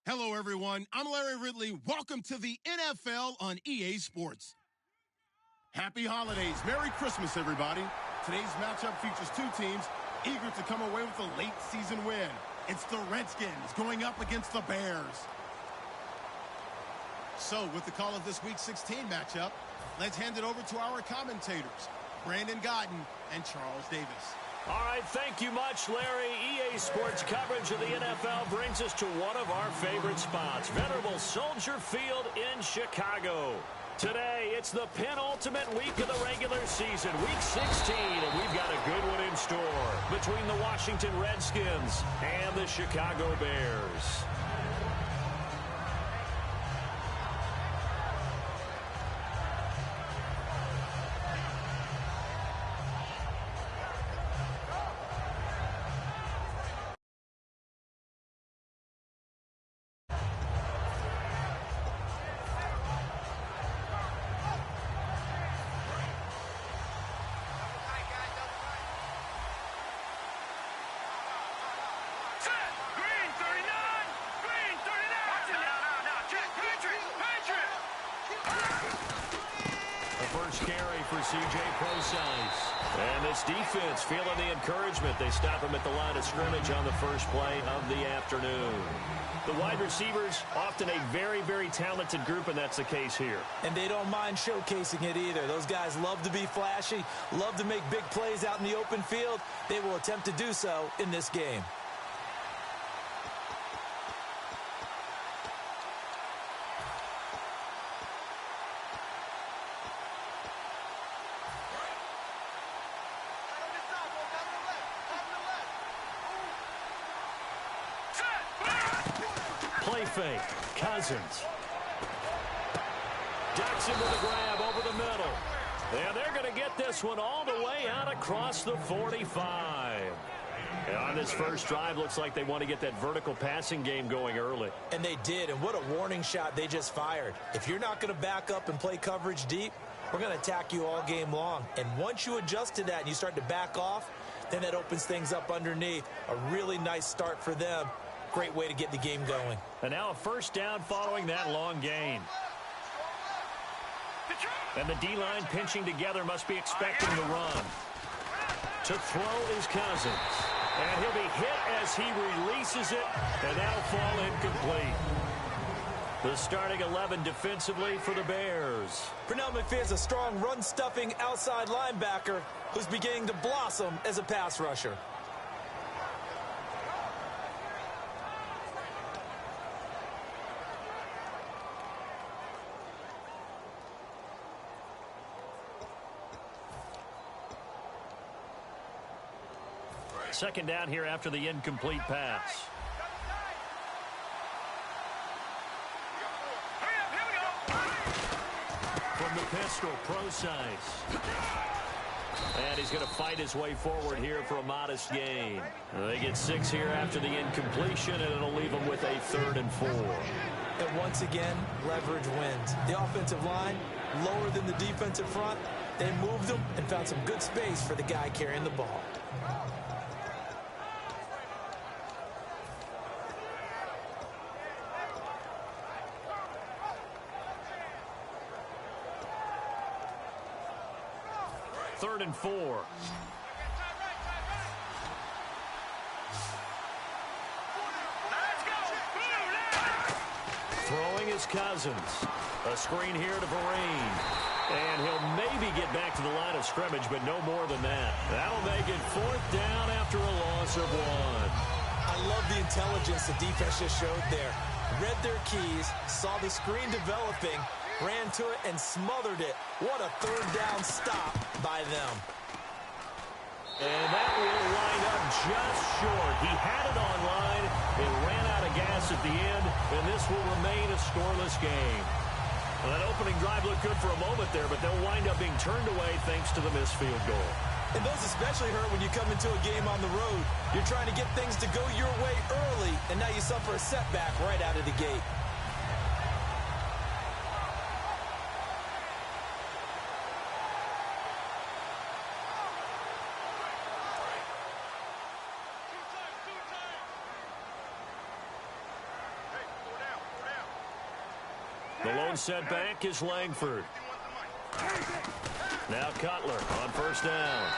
Hello, everyone. I'm Larry Ridley. Welcome to the NFL on EA Sports. Happy holidays. Merry Christmas, everybody. Today's matchup features two teams eager to come away with a late season win. It's the Redskins going up against the Bears. So, with the call of this Week 16 matchup, let's hand it over to our commentators, Brandon Godden and Charles Davis. All right, thank you much, Larry. EA Sports coverage of the NFL brings us to one of our favorite spots, venerable Soldier Field in Chicago. Today, it's the penultimate week of the regular season, Week 16, and we've got a good one in store between the Washington Redskins and the Chicago Bears. And this defense feeling the encouragement. They stop him at the line of scrimmage on the first play of the afternoon. The wide receivers, often a very, very talented group, and that's the case here. And they don't mind showcasing it either. Those guys love to be flashy, love to make big plays out in the open field. They will attempt to do so in this game. Fake. Cousins. Ducks into the grab over the middle. And they're going to get this one all the way out across the 45. And on this first drive, looks like they want to get that vertical passing game going early. And they did, and what a warning shot they just fired. If you're not going to back up and play coverage deep, we're going to attack you all game long. And once you adjust to that and you start to back off, then that opens things up underneath. A really nice start for them. Great way to get the game going. And now a first down following that long gain. And the D-line pinching together, must be expecting the run. To throw is Cousins. And he'll be hit as he releases it, and that'll fall incomplete. The starting 11 defensively for the Bears. Pernell McPhee's a strong run-stuffing outside linebacker who's beginning to blossom as a pass rusher. Second down here after the incomplete pass. From the pistol, pro size. And he's going to fight his way forward here for a modest gain. They get 6 here after the incompletion, and it'll leave them with a 3rd and 4. And once again, leverage wins. The offensive line, lower than the defensive front. They moved them and found some good space for the guy carrying the ball. Third and 4. Throwing is Cousins. A screen here to Vereen. And he'll maybe get back to the line of scrimmage, but no more than that. That'll make it 4th down after a loss of 1. I love the intelligence the defense just showed there. Read their keys, saw the screen developing, ran to it and smothered it. What a 3rd down stop by them. And that will line up just short. He had it on line. It ran out of gas at the end, and this will remain a scoreless game. Well, that opening drive looked good for a moment there, but they'll wind up being turned away thanks to the missed field goal. And those especially hurt when you come into a game on the road. You're trying to get things to go your way early, and now you suffer a setback right out of the gate. line set back is Langford. Now Cutler on first down.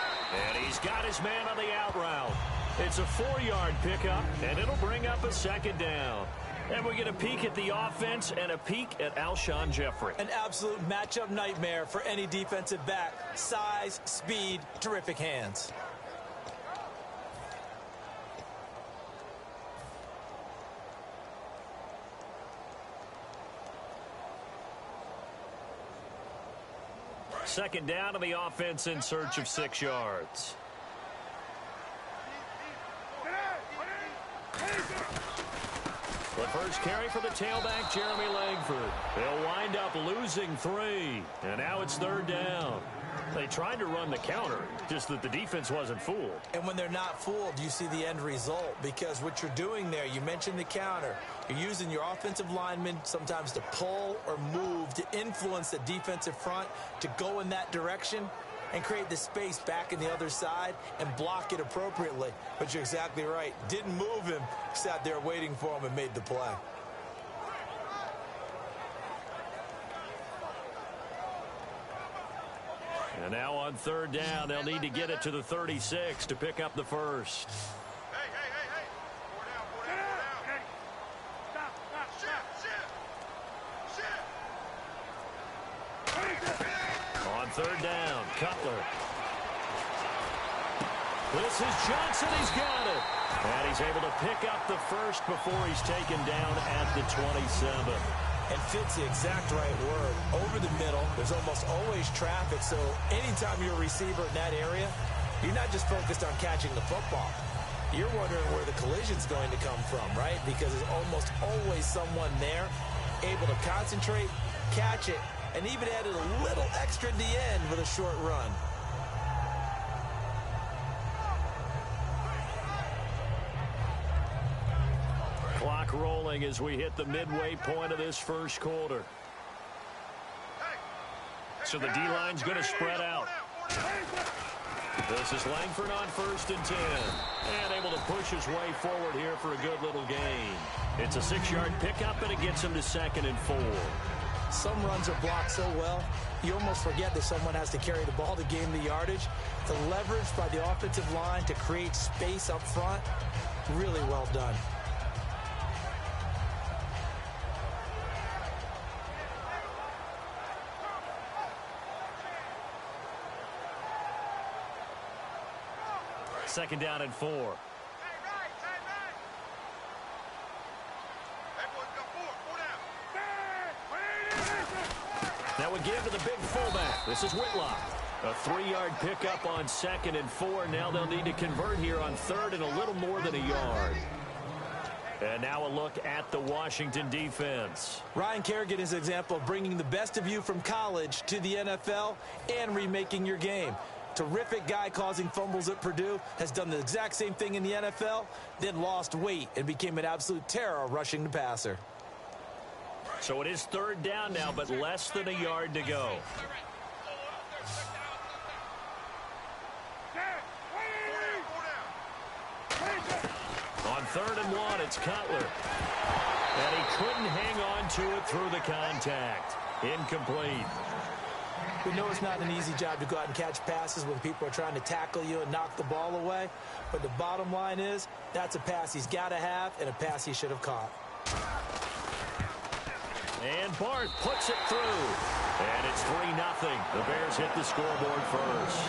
And he's got his man on the out route. It's a 4-yard pickup, and it'll bring up a second down. And we get a peek at the offense and a peek at Alshon Jeffrey. An absolute matchup nightmare for any defensive back. Size, speed, terrific hands. Second down to the offense in search of 6 yards. The first carry for the tailback, Jeremy Langford. They'll wind up losing 3. And now it's third down. They tried to run the counter, just that the defense wasn't fooled. And when they're not fooled, you see the end result. Because what you're doing there, you mentioned the counter. You're using your offensive linemen sometimes to pull or move to influence the defensive front to go in that direction and create the space back in the other side and block it appropriately. But you're exactly right. Didn't move him. Sat there waiting for him and made the play. And now on third down, they'll need to get it to the 36 to pick up the first. On third down, Cutler. This is Johnson. He's got it. And he's able to pick up the first before he's taken down at the 27. And fits the exact right word. Over the middle, there's almost always traffic. So anytime you're a receiver in that area, you're not just focused on catching the football. You're wondering where the collision's going to come from, right? Because there's almost always someone there able to concentrate, catch it, and even added a little extra at the end with a short run. Clock rolling as we hit the midway point of this first quarter. So the D-line's going to spread out. This is Langford on first and 10. And able to push his way forward here for a good little gain. It's a 6-yard pickup, and it gets him to second and 4. Some runs are blocked so well, you almost forget that someone has to carry the ball to gain the yardage. The leverage by the offensive line to create space up front, really well done. Second down and 4. Now we give to the big fullback. This is Whitlock. A 3-yard pickup on second and 4. Now they'll need to convert here on third and a little more than a yard. And now a look at the Washington defense. Ryan Kerrigan is an example of bringing the best of you from college to the NFL and remaking your game. Terrific guy causing fumbles at Purdue, has done the exact same thing in the NFL, then lost weight and became an absolute terror rushing the passer. So it is third down now, but less than a yard to go. On third and 1, it's Cutler. And he couldn't hang on to it through the contact. Incomplete. We know it's not an easy job to go out and catch passes when people are trying to tackle you and knock the ball away. But the bottom line is, that's a pass he's got to have and a pass he should have caught. And Barth puts it through. And it's 3-0. The Bears hit the scoreboard first.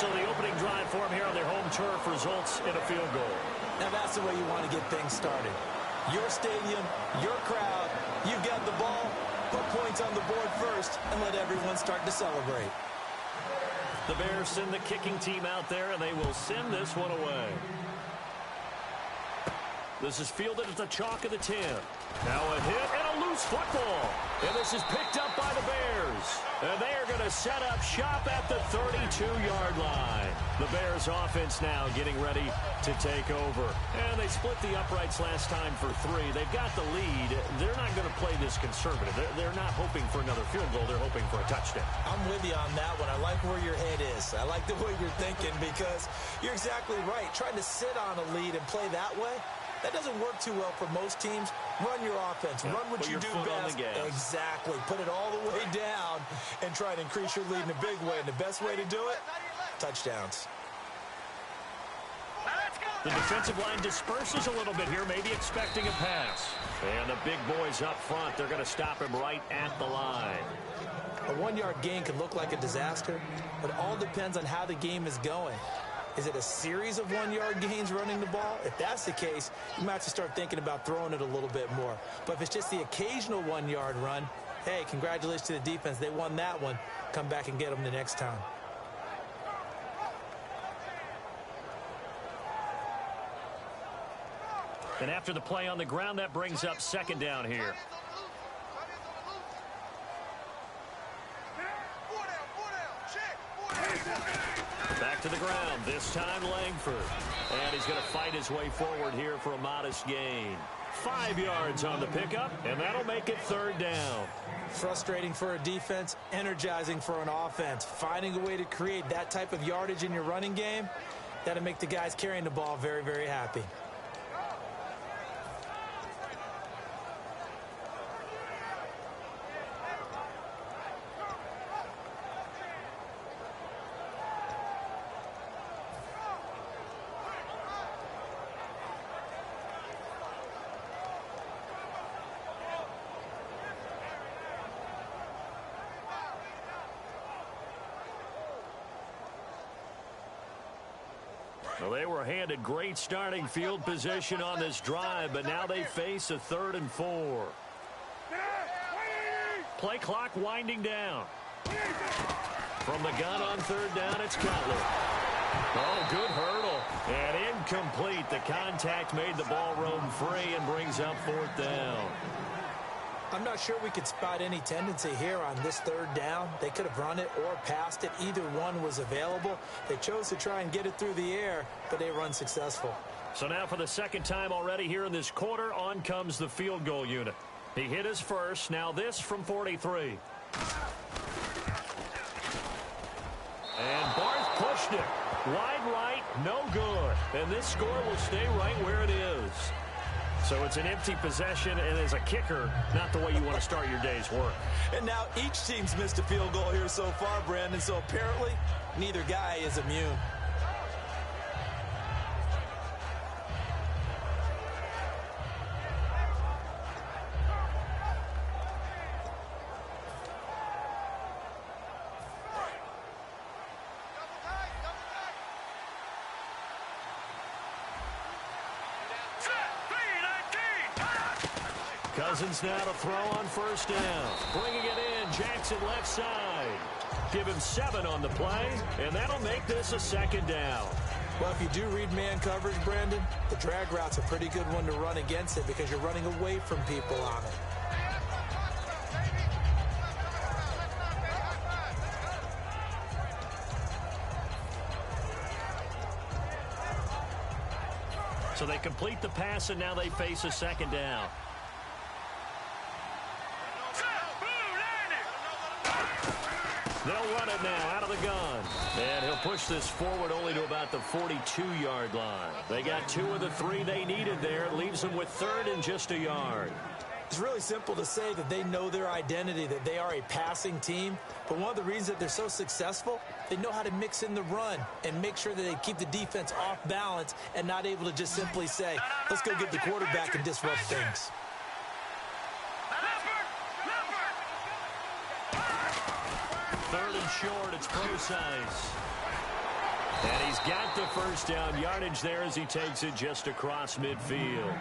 So the opening drive for them here on their home turf results in a field goal. Now that's the way you want to get things started. Your stadium, your crowd, you've got the ball. Put points on the board first and let everyone start to celebrate. The Bears send the kicking team out there, and they will send this one away. This is fielded at the chalk of the 10. Now a hit and a loose football. And this is picked up by the Bears. And they are going to set up shop at the 32-yard line. The Bears offense now getting ready to take over. And they split the uprights last time for 3. They've got the lead. They're not going to play this conservative. They're not hoping for another field goal. They're hoping for a touchdown. I'm with you on that one. I like where your head is. I like the way you're thinking because you're exactly right. Trying to sit on a lead and play that way, That doesn't work too well for most teams. Run your offense. Yeah, run what you do best. Exactly. Put it all the way down and try and increase your lead in a big way. And the best way to do it, touchdowns. The defensive line disperses a little bit here, maybe expecting a pass. And the big boys up front, they're going to stop him right at the line. A 1-yard gain can look like a disaster, but it all depends on how the game is going. Is it a series of 1-yard gains running the ball? If that's the case, you might have to start thinking about throwing it a little bit more. But if it's just the occasional 1-yard run, hey, congratulations to the defense. They won that one. Come back and get them the next time. And after the play on the ground, that brings up second down here. Back to the ground, this time Langford. And he's going to fight his way forward here for a modest gain. 5 yards on the pickup, and that'll make it third down. Frustrating for a defense, energizing for an offense. Finding a way to create that type of yardage in your running game, that'll make the guys carrying the ball very, very happy. Well, they were handed great starting field position on this drive, but now they face a 3rd and 4. Play clock winding down. From the gun on 3rd down, it's Cutler. Oh, good hurdle. And incomplete. The contact made the ball roam free and brings up 4th down. I'm not sure we could spot any tendency here on this 3rd down. They could have run it or passed it. Either one was available. They chose to try and get it through the air, but they were unsuccessful. So now for the second time already here in this quarter, on comes the field goal unit. He hit his first. Now this from 43. And Barth pushed it. Wide right, no good. And this score will stay right where it is. So it's an empty possession, and as a kicker, not the way you want to start your day's work. And now each team's missed a field goal here so far, Brandon, so apparently neither guy is immune. Cousins now to throw on 1st down. Bringing it in, Jackson left side. Give him 7 on the play, and that'll make this a 2nd down. Well, if you do read man coverage, Brandon, the drag route's a pretty good one to run against it because you're running away from people on it. So they complete the pass, and now they face a 2nd down. They'll run it now out of the gun. And he'll push this forward only to about the 42-yard line. They got 2 of the 3 they needed there. It leaves them with 3rd and just a yard. It's really simple to say that they know their identity, that they are a passing team. But one of the reasons that they're so successful, they know how to mix in the run and make sure that they keep the defense off balance and not able to just simply say, let's go get the quarterback and disrupt things. 3rd and short, it's Procise. And he's got the 1st down yardage there as he takes it just across midfield.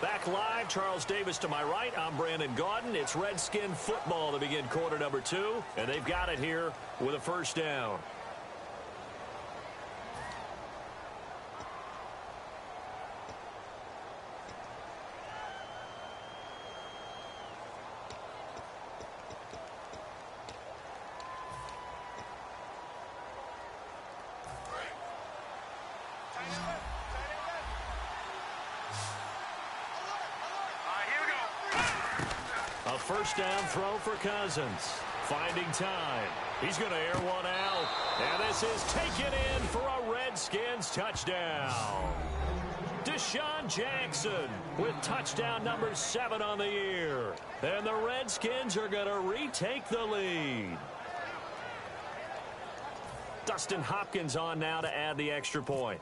Back live, Charles Davis to my right. I'm Brandon Gaudin. It's Redskin football to begin quarter number 2, and they've got it here with a 1st down. A 1st down throw for Cousins. Finding time. He's going to air one out. And this is taken in for a Redskins touchdown. Deshaun Jackson with touchdown number 7 on the year. And the Redskins are going to retake the lead. Dustin Hopkins on now to add the extra point.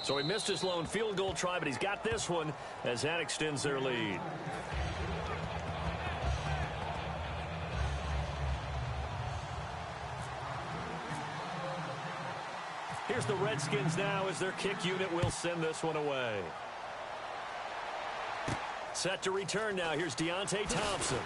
So he missed his lone field goal try, but he's got this one as that extends their lead. Here's the Redskins now as their kick unit will send this one away. Set to return now. Here's Deontay Thompson.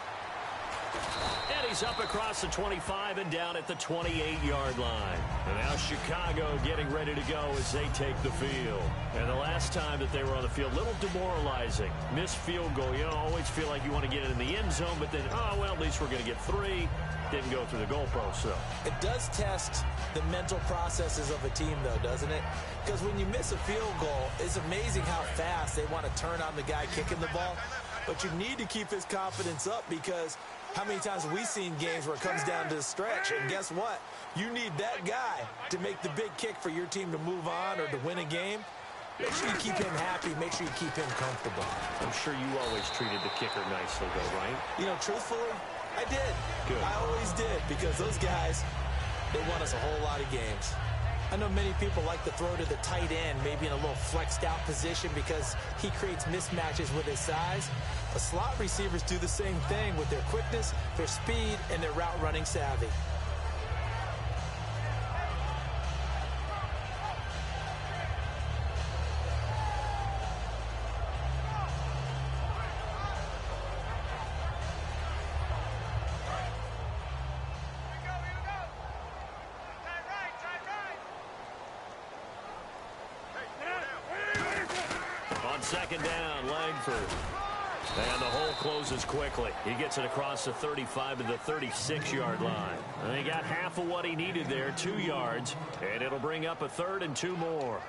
And he's up across the 25 and down at the 28-yard line. And now Chicago getting ready to go as they take the field. And the last time that they were on the field, a little demoralizing. Missed field goal. You know, always feel like you want to get it in the end zone, but then, oh, well, at least we're going to get 3. Didn't go through the goalpost, so. It does test the mental processes of a team, though, doesn't it? Because when you miss a field goal, it's amazing how fast they want to turn on the guy kicking the ball. But you need to keep his confidence up because how many times have we seen games where it comes down to the stretch? And guess what? You need that guy to make the big kick for your team to move on or to win a game. Make sure you keep him happy. Make sure you keep him comfortable. I'm sure you always treated the kicker nicely, though, right? You know, truthfully, I did. Good. I always did because those guys, they won us a whole lot of games. I know many people like to throw to the tight end, maybe in a little flexed out position because he creates mismatches with his size. But slot receivers do the same thing with their quickness, their speed, and their route running savvy. Second down, Langford. And the hole closes quickly. He gets it across the 35 to the 36-yard line. And he got half of what he needed there, 2 yards. And it'll bring up a 3rd and 2 more.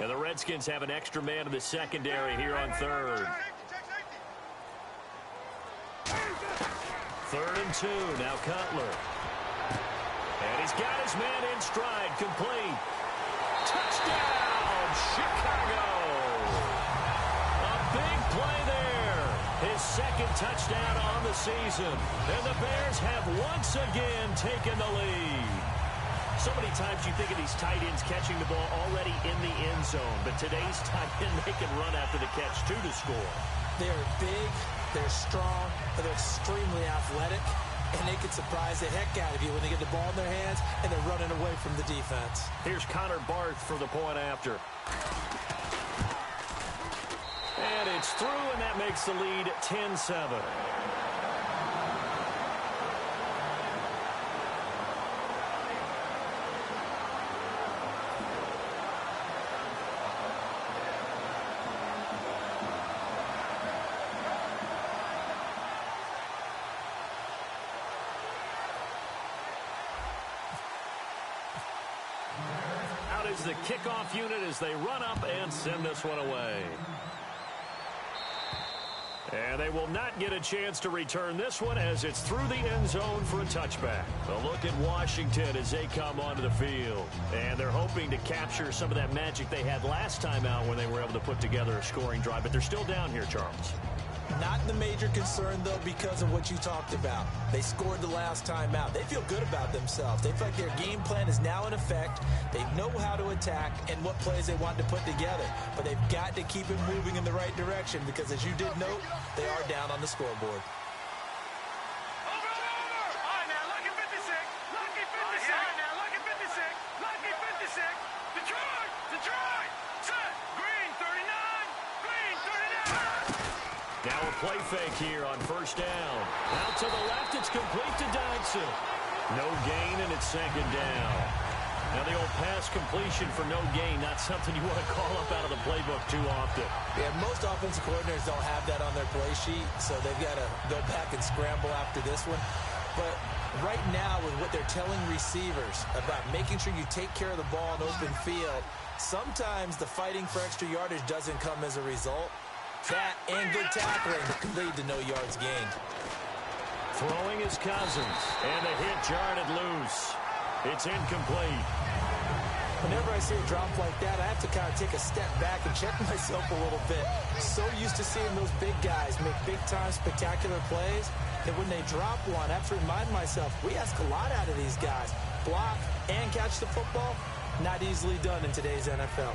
And the Redskins have an extra man in the secondary here on 3rd. 3rd and 2. Now Cutler. And he's got his man in stride. Complete. Touchdown, Chicago. A big play there. His 2nd touchdown on the season. And the Bears have once again taken the lead. So many times you think of these tight ends catching the ball already in the end zone. But today's tight end, they can run after the catch, too, to score. They're big, they're strong, they're extremely athletic, and they can surprise the heck out of you when they get the ball in their hands and they're running away from the defense. Here's Connor Barth for the point after. And it's through, and that makes the lead 10-7. Is the kickoff unit as they run up and send this one away. And they will not get a chance to return this one as it's through the end zone for a touchback. A look at Washington as they come onto the field. And they're hoping to capture some of that magic they had last time out when they were able to put together a scoring drive. But they're still down here, Charles. Not the major concern, though, because of what you talked about. They scored the last time out. They feel good about themselves. They feel like their game plan is now in effect. They know how to attack and what plays they want to put together. But they've got to keep it moving in the right direction because, as you did note, they are down on the scoreboard. Detroit! Set! Green 39! Green Now a play fake here on first down. Out to the left, it's complete to Dodson. No gain, and it's second down. Now the old pass completion for no gain, not something you want to call up out of the playbook too often. Yeah, most offensive coordinators don't have that on their play sheet, so they've got to go back and scramble after this one. But right now, with what they're telling receivers about making sure you take care of the ball in open field, sometimes the fighting for extra yardage doesn't come as a result. That and good tackling can lead to no yards gained. Throwing is Cousins, and the hit jarred it loose. It's incomplete. Whenever I see a drop like that, I have to kind of take a step back and check myself a little bit. So used to seeing those big guys make big-time spectacular plays that when they drop one, I have to remind myself, we ask a lot out of these guys. Block and catch the football, not easily done in today's NFL.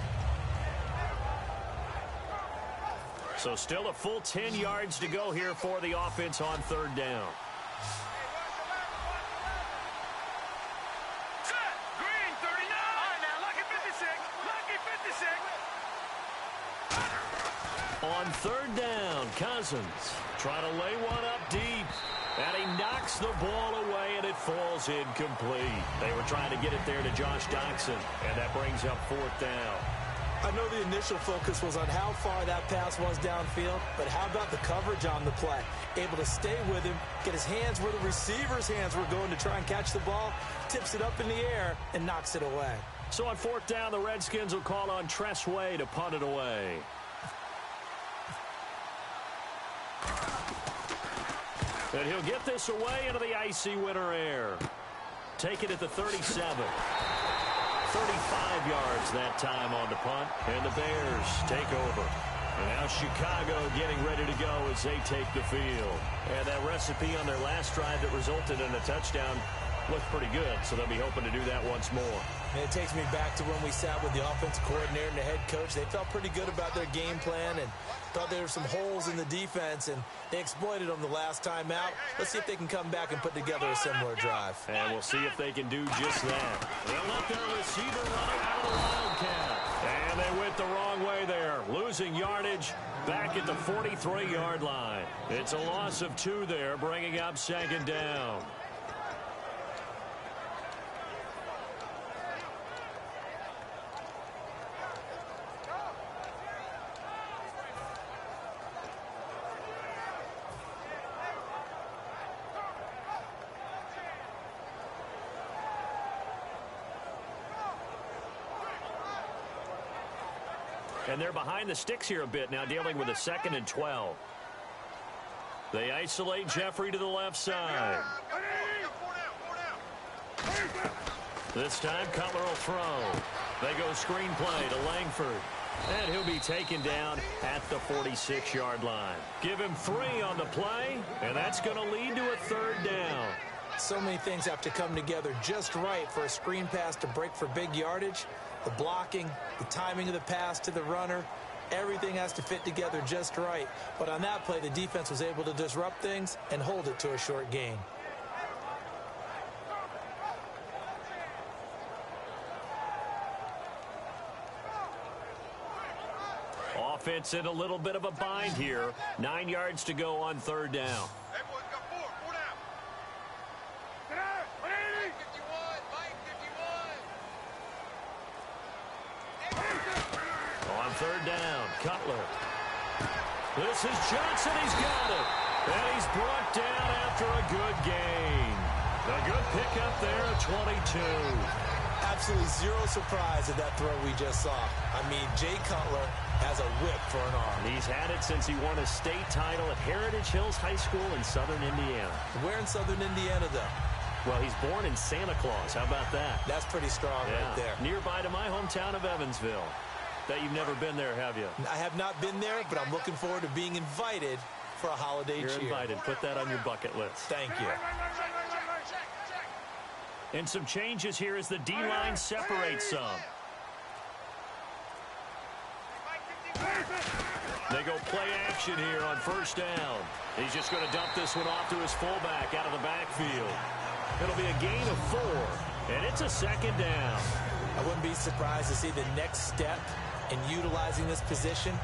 So still a full 10 yards to go here for the offense on third down. On third down, Cousins trying to lay one up deep. And he knocks the ball away, and it falls incomplete. They were trying to get it there to Josh Doctson, and that brings up fourth down. I know the initial focus was on how far that pass was downfield, but how about the coverage on the play? Able to stay with him, get his hands where the receiver's hands were going to try and catch the ball, tips it up in the air, and knocks it away. So on fourth down, the Redskins will call on Tress Way to punt it away. And he'll get this away into the icy winter air. Take it at the 37. 35 yards that time on the punt. And the Bears take over. And now Chicago getting ready to go as they take the field. And that recipe on their last drive that resulted in a touchdown looked pretty good, so they'll be hoping to do that once more. And it takes me back to when we sat with the offensive coordinator and the head coach. They felt pretty good about their game plan and thought there were some holes in the defense, and they exploited them the last time out. Let's see if they can come back and put together a similar drive. And we'll see if they can do just that. They'll let their receiver run out of the Wildcat. And they went the wrong way there, losing yardage back at the 43-yard line. It's a loss of 2 there, bringing up second down. And they're behind the sticks here a bit now, dealing with a 2nd and 12. They isolate Jeffrey to the left side. This time, Cutler will throw. They go screenplay to Langford. And he'll be taken down at the 46-yard line. Give him 3 on the play, and that's going to lead to a 3rd down. So many things have to come together just right for a screen pass to break for big yardage. The blocking, the timing of the pass to the runner, everything has to fit together just right. But on that play, the defense was able to disrupt things and hold it to a short gain. Offense in a little bit of a bind here. 9 yards to go on 3rd down. On 3rd down, Cutler. This is Johnson. He's got it. And he's brought down after a good gain. A good pickup there at 22. Absolutely zero surprise at that throw we just saw. I mean, Jay Cutler has a whip for an arm. He's had it since he won a state title at Heritage Hills High School in southern Indiana. Where in southern Indiana, though? Well, he's born in Santa Claus. How about that? That's pretty strong right there. Nearby to my hometown of Evansville. Bet you've never been there, have you? I have not been there, but I'm looking forward to being invited for a holiday cheer. You're invited. Put that on your bucket list. Thank you. And some changes here as the D-line separates some. They go play action here on 1st down. He's just going to dump this one off to his fullback out of the backfield. It'll be a gain of 4, and it's a 2nd down. I wouldn't be surprised to see the next step in utilizing this position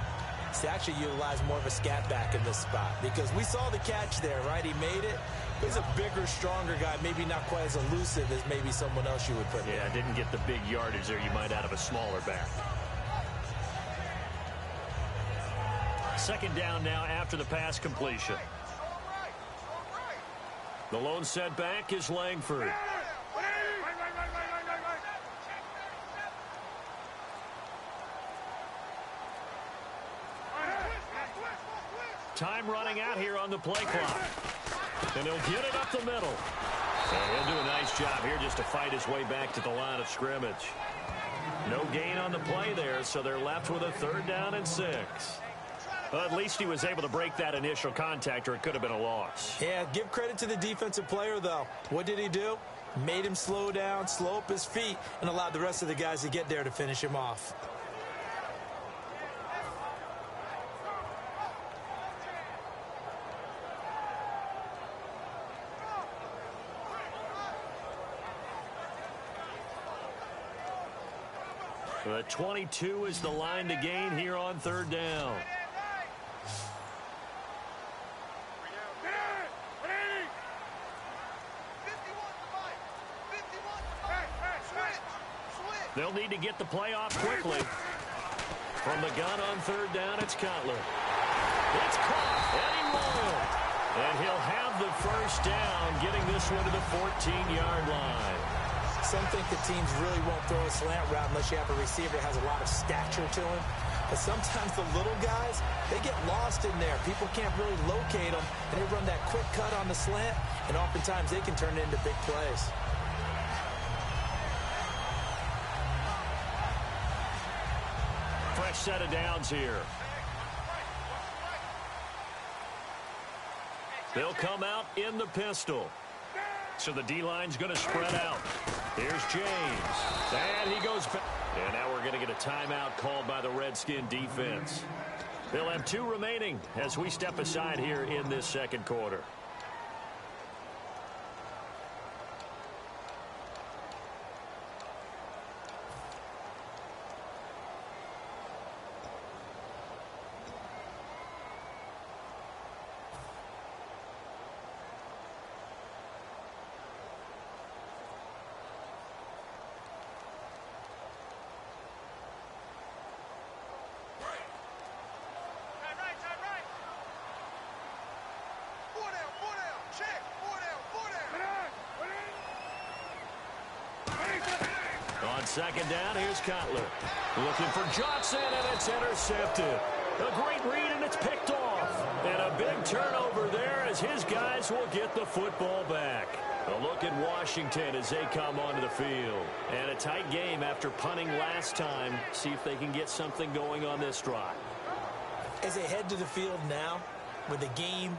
to actually utilize more of a scat back in this spot, because we saw the catch there, right? He made it. He's a bigger, stronger guy, maybe not quite as elusive as maybe someone else you would put there. Yeah, didn't get the big yardage there you might out of a smaller back. Second down now after the pass completion. The lone setback is Langford. Time running out here on the play clock. And he'll get it up the middle. And he'll do a nice job here just to fight his way back to the line of scrimmage. No gain on the play there, so they're left with a 3rd down and 6. Well, at least he was able to break that initial contact, or it could have been a loss. Yeah, give credit to the defensive player, though. What did he do? Made him slow down, slow up his feet, and allowed the rest of the guys to get there to finish him off. The 22 is the line to gain here on 3rd down. They'll need to get the play off quickly. From the gun on 3rd down, it's Cutler. It's caught, and he rolled. And he'll have the 1st down, getting this one to the 14-yard line. Some think the teams really won't throw a slant route unless you have a receiver that has a lot of stature to him. But sometimes the little guys, they get lost in there. People can't really locate them, and they run that quick cut on the slant, and oftentimes they can turn it into big plays. Fresh set of downs here. They'll come out in the pistol. So the D-line's going to spread out. Here's James. And he goes back. And now we're going to get a timeout called by the Redskin defense. They'll have 2 remaining as we step aside here in this 2nd quarter. On 2nd down, here's Cutler. Looking for Johnson, and it's intercepted. A great read, and it's picked off. And a big turnover there as his guys will get the football back. A look at Washington as they come onto the field. And a tight game after punting last time. See if they can get something going on this drive. As they head to the field now, with the game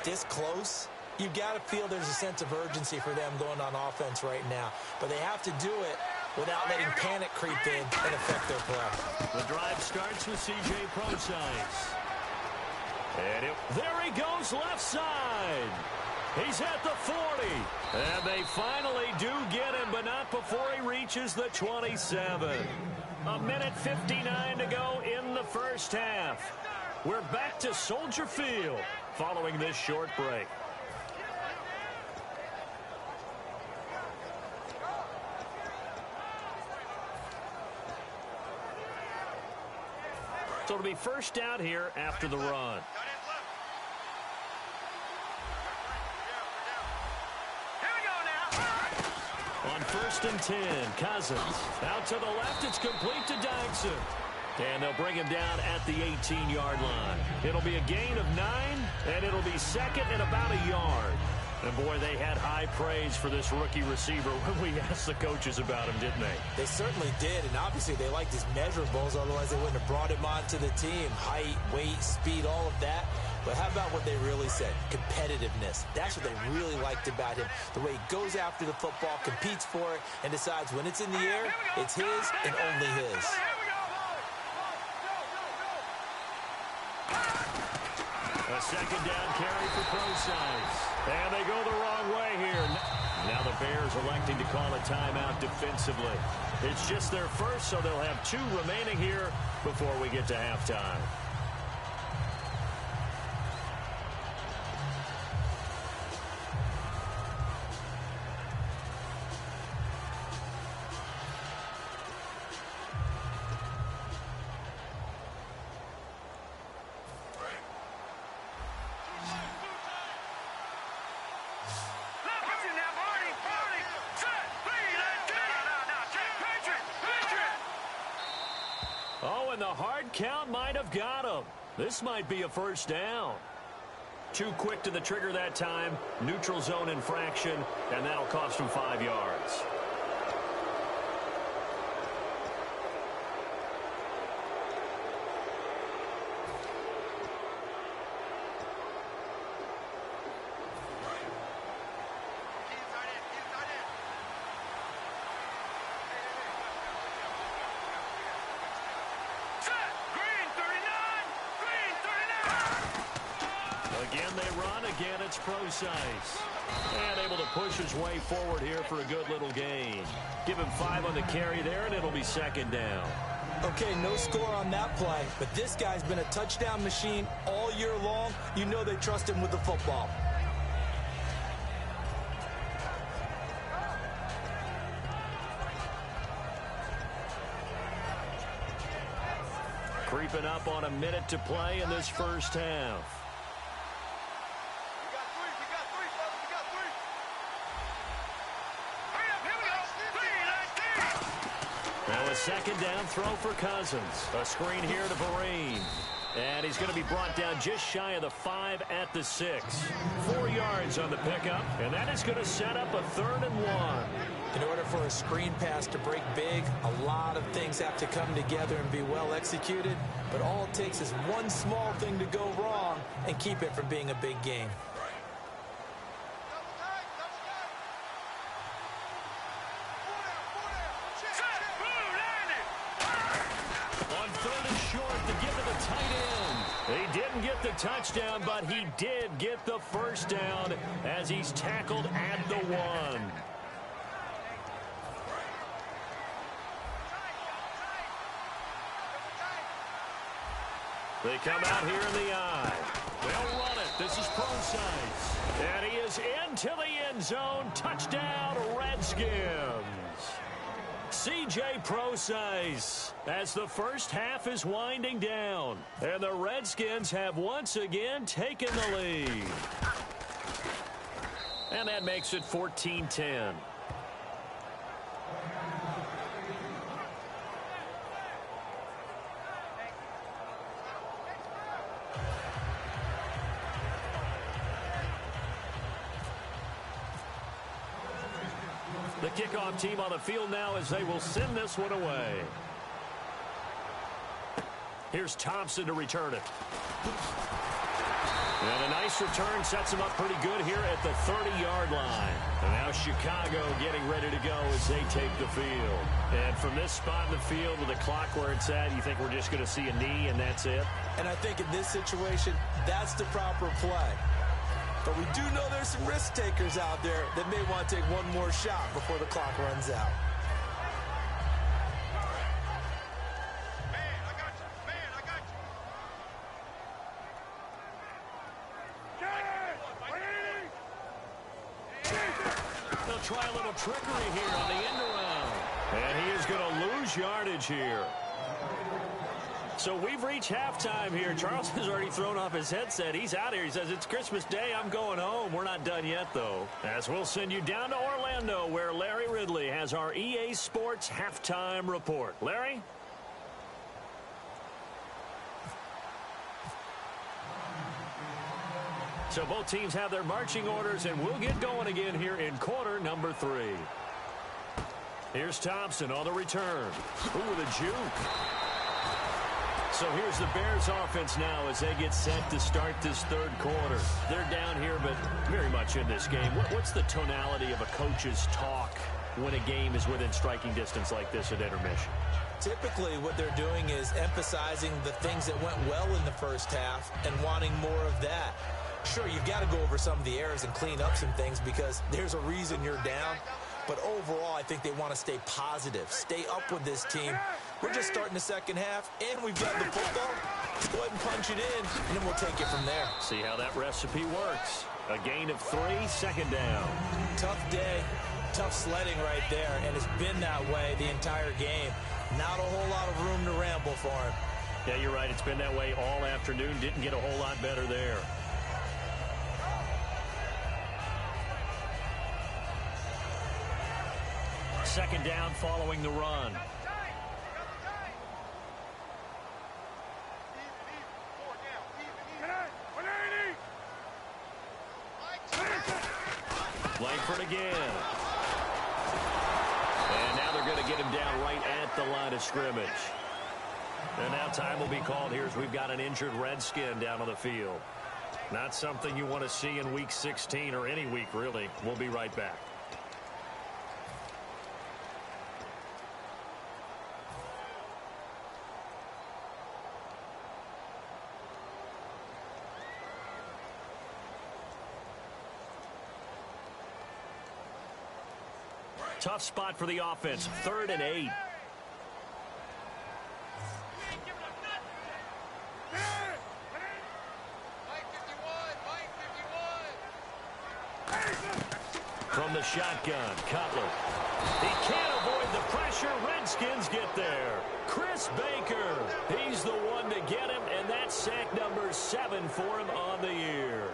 this close, you've got to feel there's a sense of urgency for them going on offense right now. But they have to do it without letting panic creep in and affect their play. The drive starts with C.J. Prosize. And there he goes left side. He's at the 40. And they finally do get him, but not before he reaches the 27. A minute 59 to go in the 1st half. We're back to Soldier Field following this short break. So it'll be 1st down here after the run. On 1st and 10, Cousins. Out to the left, it's complete to Dyson. And they'll bring him down at the 18-yard line. It'll be a gain of 9, and it'll be 2nd and about a yard. And, boy, they had high praise for this rookie receiver when we asked the coaches about him, didn't they? They certainly did, and obviously they liked his measurables, otherwise they wouldn't have brought him onto the team. Height, weight, speed, all of that. But how about what they really said? Competitiveness. That's what they really liked about him. The way he goes after the football, competes for it, and decides when it's in the air, it's his and only his. A 2nd down carry for Prosize. And they go the wrong way here. Now the Bears electing to call a timeout defensively. It's just their first, so they'll have 2 remaining here before we get to halftime. and the hard count might have got him. This might be a first down. Too quick to the trigger that time. Neutral zone infraction, and that'll cost him 5 yards. Again, they run. Again, it's Procise. And able to push his way forward here for a good little gain. Give him 5 on the carry there, and it'll be second down. Okay, no score on that play, but this guy's been a touchdown machine all year long. You know they trust him with the football. Creeping up on a minute to play in this first half. Now a second down throw for Cousins. A screen here to Vereen. And he's going to be brought down just shy of the 5 at the 6. 4 yards on the pickup, and that is going to set up a 3rd and 1. In order for a screen pass to break big, a lot of things have to come together and be well executed. But all it takes is one small thing to go wrong and keep it from being a big game. On 3rd and short, to give it a tight end. He didn't get the touchdown, but he did get the first down as he's tackled at the 1. They come out here in the eye. They'll run it. This is Procise. And he is into the end zone. Touchdown, Redskins. C.J. Procise as the first half is winding down. And the Redskins have once again taken the lead. And that makes it 14-10. The kickoff team on the field now as they will send this one away. Here's Thompson to return it. And a nice return sets him up pretty good here at the 30-yard line. And now Chicago getting ready to go as they take the field. And from this spot in the field with the clock where it's at, you think we're just going to see a knee and that's it? And I think in this situation, that's the proper play. But we do know there's some risk takers out there that may want to take one more shot before the clock runs out. They'll try a little trickery here on the end around. And he is going to lose yardage here. So we've reached halftime here. Charles has already thrown off his headset. He's out here. He says, it's Christmas Day. I'm going home. We're not done yet, though. As we'll send you down to Orlando, where Larry Ridley has our EA Sports halftime report. Larry? So both teams have their marching orders, and we'll get going again here in quarter number 3. Here's Thompson on the return. Ooh, the juke. So here's the Bears offense now as they get set to start this third quarter. They're down here, but very much in this game. What's the tonality of a coach's talk when a game is within striking distance like this at intermission? Typically, what they're doing is emphasizing the things that went well in the first half and wanting more of that. Sure, you've got to go over some of the errors and clean up some things because there's a reason you're down. But overall, I think they want to stay positive, stay up with this team. We're just starting the second half, and we've got the football. Let's go ahead and punch it in, and then we'll take it from there. See how that recipe works. A gain of 3, second down. Tough day, tough sledding right there, and it's been that way the entire game. Not a whole lot of room to ramble for him. Yeah, you're right. It's been that way all afternoon. Didn't get a whole lot better there. Second down following the run. Langford again. And now they're going to get him down right at the line of scrimmage. And now time will be called here as we've got an injured Redskin down on the field. Not something you want to see in Week 16 or any week, really. We'll be right back. Tough spot for the offense. 3rd and 8. From the shotgun, Cutler. He can't avoid the pressure. Redskins get there. Chris Baker. He's the one to get him, and that's sack number 7 for him on the year.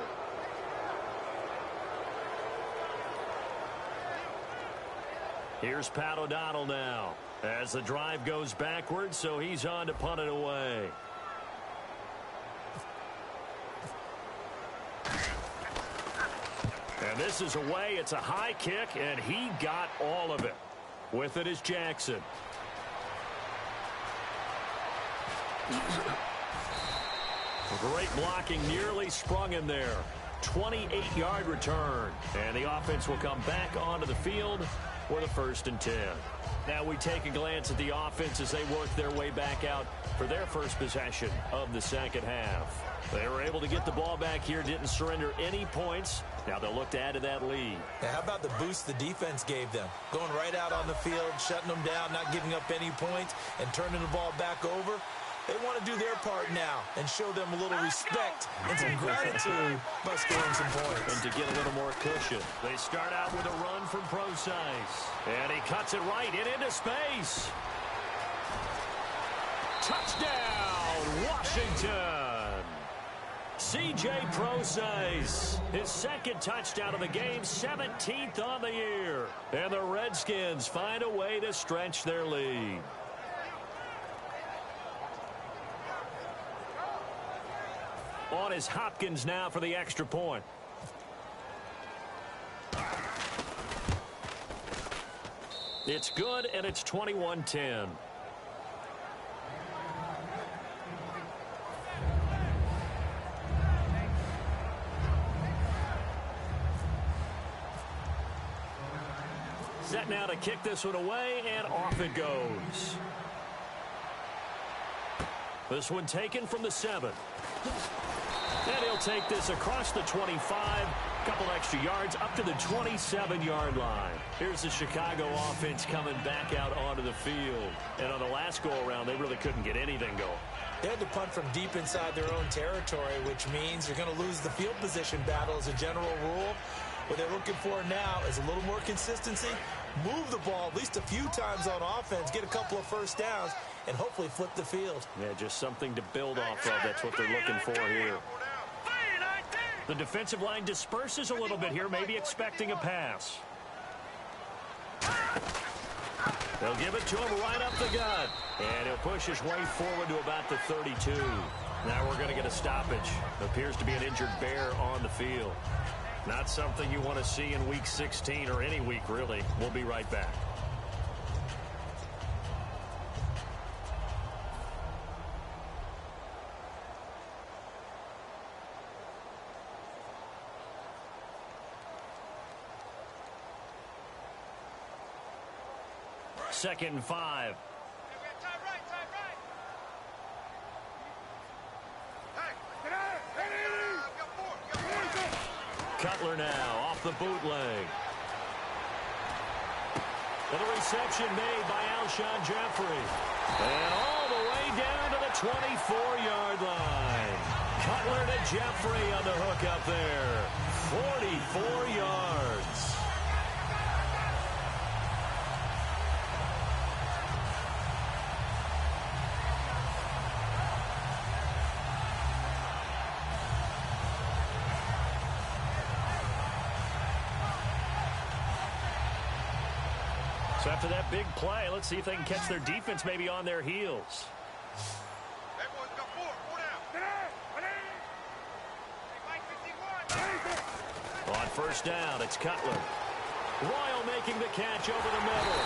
Here's Pat O'Donnell now as the drive goes backwards, so he's on to punt it away. And this is away. It's a high kick, and he got all of it. With it is Jackson. Great blocking, nearly sprung him there. 28-yard return. And the offense will come back onto the field for the 1st and 10. Now we take a glance at the offense as they work their way back out for their first possession of the second half. They were able to get the ball back here, didn't surrender any points. Now they'll look to add to that lead. Now, how about the boost the defense gave them? Going right out on the field, shutting them down, not giving up any points, and turning the ball back over. They want to do their part now and show them a little respect and some gratitude by scoring some points. And to get a little more cushion, they start out with a run from Procise. And he cuts it right into space. Touchdown, Washington. C.J. Procise, his 2nd touchdown of the game, 17th on the year. And the Redskins find a way to stretch their lead. On is Hopkins now for the extra point. It's good, and it's 21-10. Set now to kick this one away, and off it goes. This one taken from the 7. And he'll take this across the 25, couple extra yards up to the 27-yard line. Here's the Chicago offense coming back out onto the field. And on the last go-around, they really couldn't get anything going. They had to punt from deep inside their own territory, which means you're going to lose the field position battle as a general rule. What they're looking for now is a little more consistency, move the ball at least a few times on offense, get a couple of first downs, and hopefully flip the field. Yeah, just something to build off of. That's what they're looking for here. The defensive line disperses a little bit here, maybe expecting a pass. They'll give it to him right up the gut. And he'll push his way forward to about the 32. Now we're going to get a stoppage. Appears to be an injured Bear on the field. Not something you want to see in Week 16 or any week, really. We'll be right back. Second and 5. Cutler now off the bootleg. And a reception made by Alshon Jeffrey. And all the way down to the 24-yard line. Cutler to Jeffrey on the hook up there. 44 yards. So after that big play, let's see if they can catch their defense maybe on their heels. On first down, it's Cutler. Royal making the catch over the middle.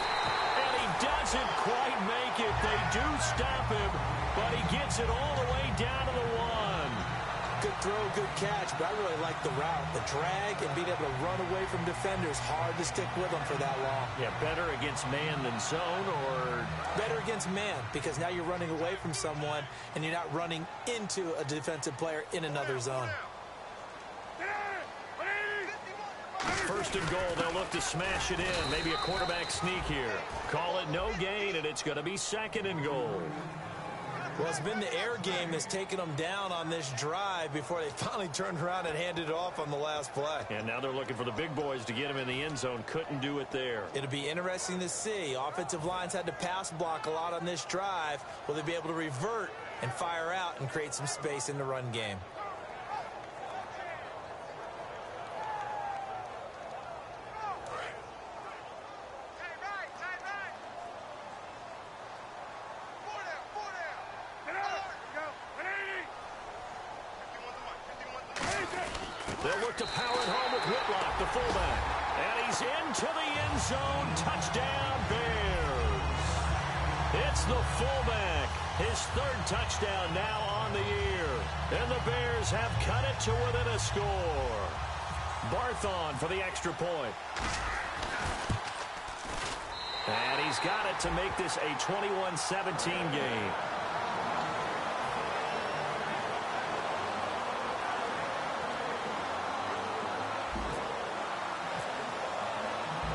And he doesn't quite make it. They do stop him, but he gets it all the way down to the 1. Good throw, good catch, but I really like the route. The drag and being able to run away from defenders. Hard to stick with them for that long. Yeah, better against man than zone, or? Better against man, because now you're running away from someone and you're not running into a defensive player in another zone. First and goal, they'll look to smash it in. Maybe a quarterback sneak here. Call it no gain, and it's going to be second and goal. Well, it's been the air game that's taken them down on this drive before they finally turned around and handed it off on the last play. And now they're looking for the big boys to get him in the end zone. Couldn't do it there. It'll be interesting to see. Offensive lines had to pass block a lot on this drive. Will they be able to revert and fire out and create some space in the run game? They'll look to power it home with Whitlock, the fullback. And he's into the end zone. Touchdown, Bears. It's the fullback. His third touchdown now on the year. And the Bears have cut it to within a score. Barthon for the extra point. And he's got it to make this a 21-17 game.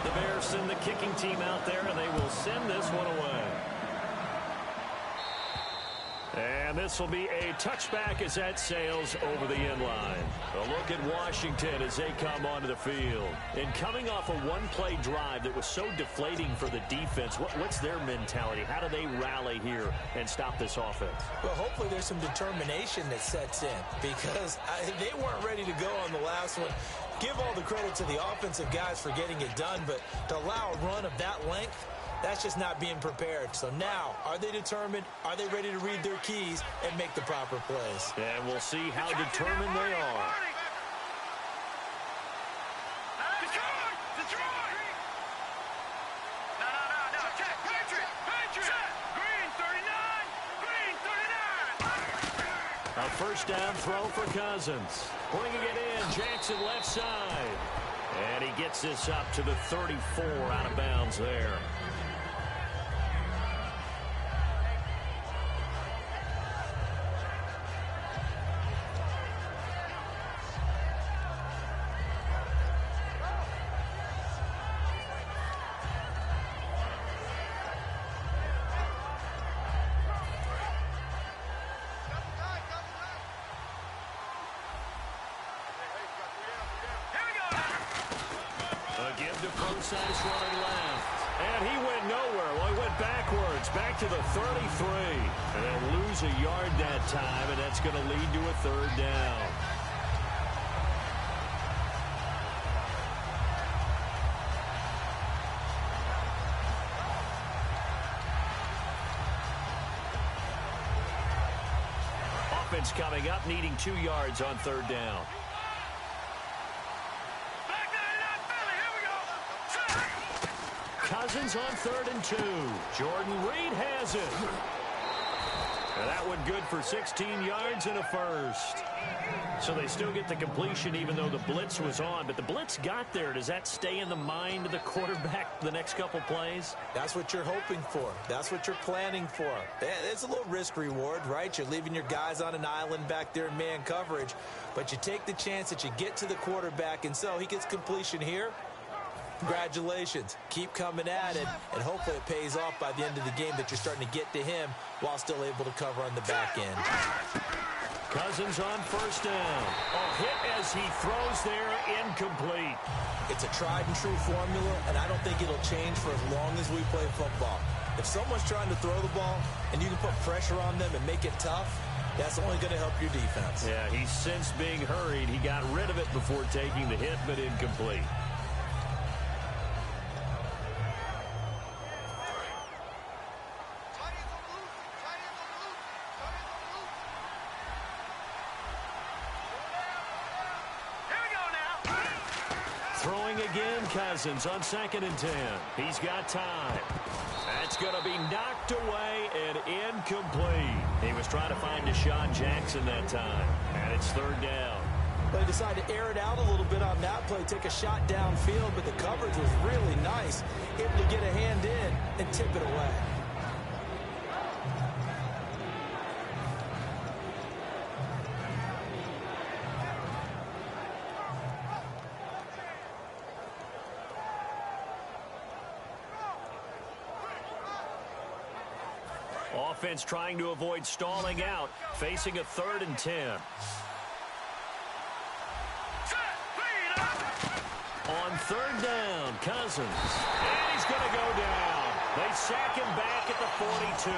The Bears send the kicking team out there, and they will send this one away. And this will be a touchback as that sails over the end line. A look at Washington as they come onto the field. And coming off a one-play drive that was so deflating for the defense, what's their mentality? How do they rally here and stop this offense? Well, hopefully there's some determination that sets in, because they weren't ready to go on the last one. Give all the credit to the offensive guys for getting it done, but to allow a run of that length, that's just not being prepared. So now, are they determined? Are they ready to read their keys and make the proper plays? And we'll see how determined they are. A first down throw for Cousins. Bringing it in, Jackson left side. And he gets this up to the 34 out of bounds there. Size running left. And he went nowhere. Well, he went backwards, back to the 33. And they'll lose a yard that time, and that's going to lead to a third down. Offense coming up, needing 2 yards on third down. Cousins on 3rd and 2. Jordan Reed has it. And that one good for 16 yards and a first. So they still get the completion even though the blitz was on. But the blitz got there. Does that stay in the mind of the quarterback the next couple plays? That's what you're hoping for. That's what you're planning for. It's a little risk reward, right? You're leaving your guys on an island back there in man coverage. But you take the chance that you get to the quarterback. And so he gets completion here. Congratulations. Keep coming at it, and hopefully it pays off by the end of the game that you're starting to get to him while still able to cover on the back end. Cousins on first down. A hit as he throws there, incomplete. It's a tried and true formula, and I don't think it'll change for as long as we play football. If someone's trying to throw the ball and you can put pressure on them and make it tough, that's only going to help your defense. Yeah, he's since being hurried. He got rid of it before taking the hit, but incomplete. Throwing again, Cousins on 2nd and 10. He's got time. That's going to be knocked away and incomplete. He was trying to find Deshaun Jackson that time, and it's 3rd down. They decided to air it out a little bit on that play, take a shot downfield, but the coverage was really nice. Able to get a hand in and tip it away. Offense trying to avoid stalling out, facing a 3rd and 10. On 3rd down, Cousins. And he's going to go down. They sack him back at the 42.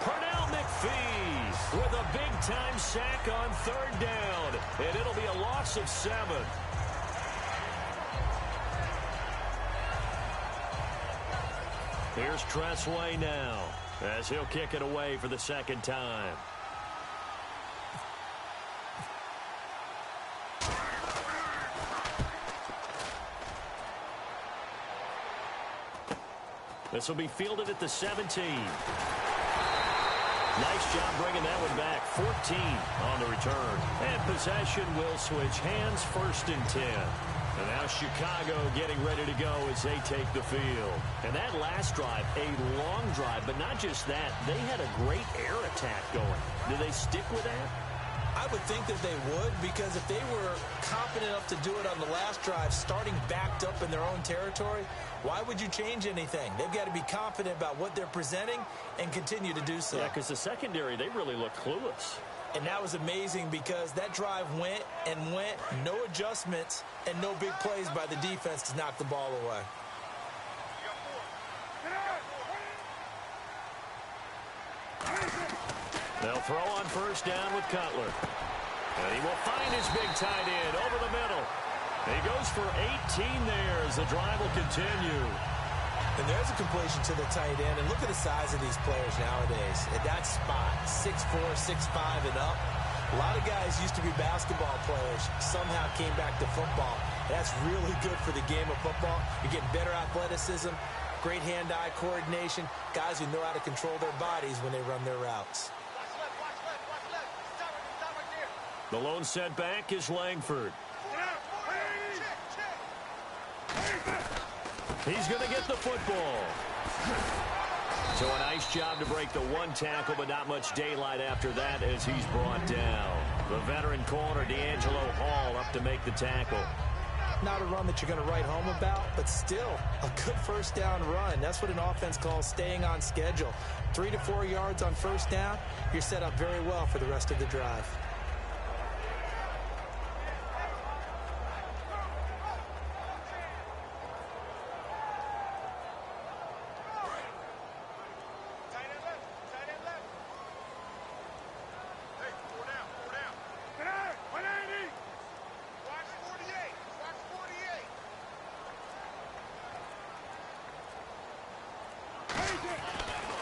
Pernell McPhee with a big-time sack on 3rd down. And it'll be a loss of 7. Here's Tressway now, as he'll kick it away for the 2nd time. This will be fielded at the 17. Nice job bringing that one back. 14 on the return. And possession will switch hands, 1st and 10. And now Chicago getting ready to go as they take the field. And that last drive, a long drive, but not just that. They had a great air attack going. Do they stick with that? I would think that they would, because if they were confident enough to do it on the last drive, starting backed up in their own territory, why would you change anything? They've got to be confident about what they're presenting and continue to do so. Yeah, because the secondary, they really look clueless. And that was amazing because that drive went and went, no adjustments, and no big plays by the defense to knock the ball away. They'll throw on 1st down with Cutler. And he will find his big tight end over the middle. He goes for 18 there as the drive will continue. And there's a completion to the tight end. And look at the size of these players nowadays. At that spot, 6'4", 6'5", and up. A lot of guys used to be basketball players, somehow came back to football. That's really good for the game of football. You're getting better athleticism, great hand-eye coordination, guys who know how to control their bodies when they run their routes. The lone setback is Langford. He's going to get the football. So a nice job to break the 1 tackle, but not much daylight after that as he's brought down. The veteran corner, D'Angelo Hall, up to make the tackle. Not a run that you're going to write home about, but still a good 1st down run. That's what an offense calls staying on schedule. 3 to 4 yards on 1st down, you're set up very well for the rest of the drive.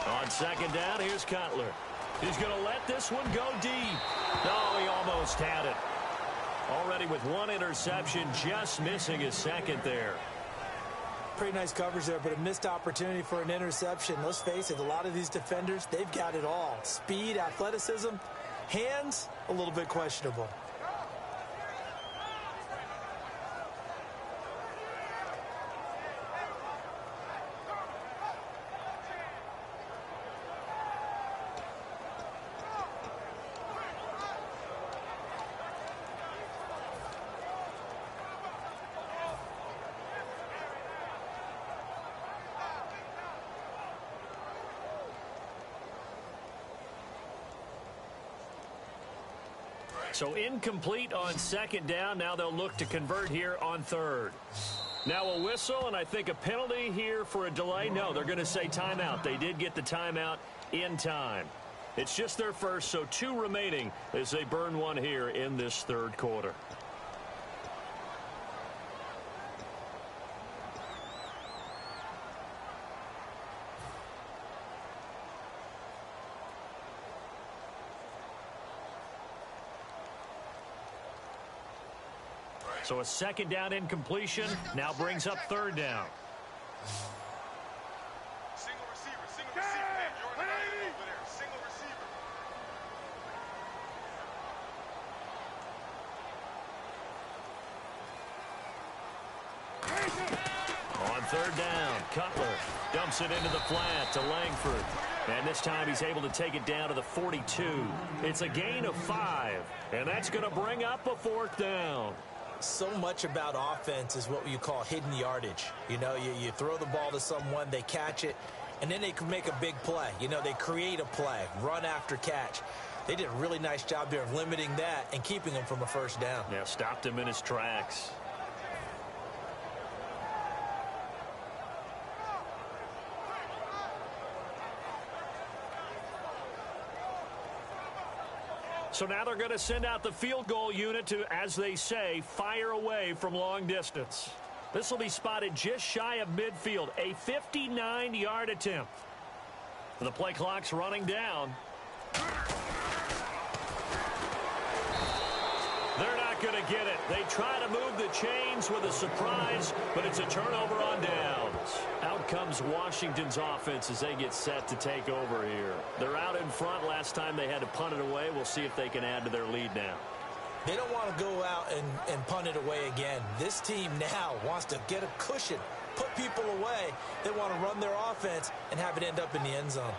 On 2nd down, here's Cutler. He's going to let this one go deep. No, he almost had it. Already with 1 interception, just missing his 2nd there. Pretty nice coverage there, but a missed opportunity for an interception. Let's face it, a lot of these defenders, they've got it all. Speed, athleticism, hands, a little bit questionable. So incomplete on 2nd down. Now they'll look to convert here on 3rd. Now a whistle, and I think a penalty here for a delay. No, they're going to say timeout. They did get the timeout in time. It's just their first, so 2 remaining as they burn 1 here in this 3rd quarter. So a second down incompletion now brings up third down. Single receiver, man. Jordan over there. Single receiver. On third down, Cutler dumps it into the flat to Langford. And this time he's able to take it down to the 42. It's a gain of 5, and that's going to bring up a fourth down. So much about offense is what you call hidden yardage. You know, you throw the ball to someone, they catch it, and then they can make a big play. You know, they create a play, run after catch. They did a really nice job there of limiting that and keeping him from a first down. Yeah, stopped him in his tracks. So now they're going to send out the field goal unit to, as they say, fire away from long distance. This will be spotted just shy of midfield, a 59-yard attempt. The play clock's running down. They're not going to get it. They try to move the chains with a surprise, but it's a turnover on downs. Out comes Washington's offense as they get set to take over here. They're out in front. Last time they had to punt it away. We'll see if they can add to their lead now. They don't want to go out and punt it away again. This team now wants to get a cushion, put people away. They want to run their offense and have it end up in the end zone.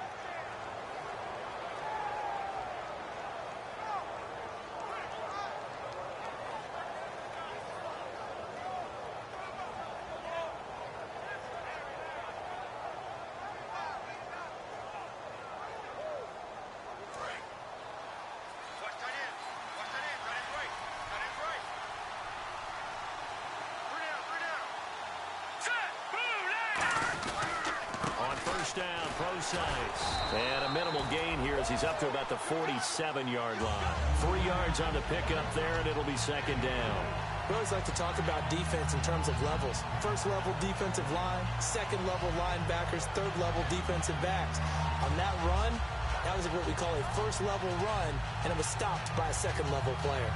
Down, Procise. And a minimal gain here as he's up to about the 47-yard line. 3 yards on the pickup there, and it'll be second down. We always like to talk about defense in terms of levels. First level defensive line, second level linebackers, third level defensive backs. On that run, that was what we call a first level run, and it was stopped by a second level player.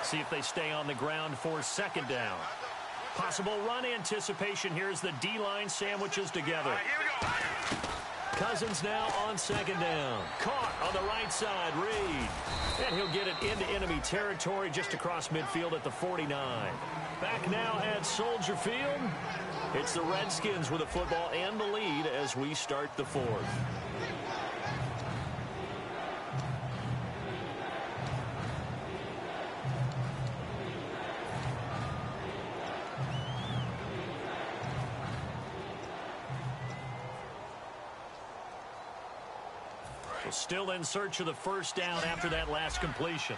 See if they stay on the ground for second down. Possible run anticipation here as the D-line sandwiches together. Cousins now on second down. Caught on the right side, Reed. And he'll get it into enemy territory just across midfield at the 49. Back now at Soldier Field. It's the Redskins with the football and the lead as we start the fourth. Still in search of the first down after that last completion.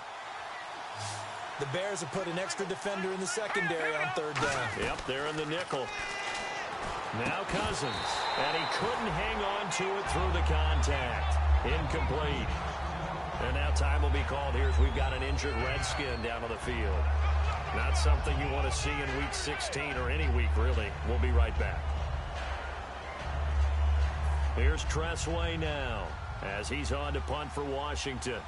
The Bears have put an extra defender in the secondary on third down. Yep, they're in the nickel. Now Cousins. And he couldn't hang on to it through the contact. Incomplete. And now time will be called here as we've got an injured Redskin down on the field. Not something you want to see in Week 16 or any week, really. We'll be right back. Here's Tressway now, as he's on to punt for Washington.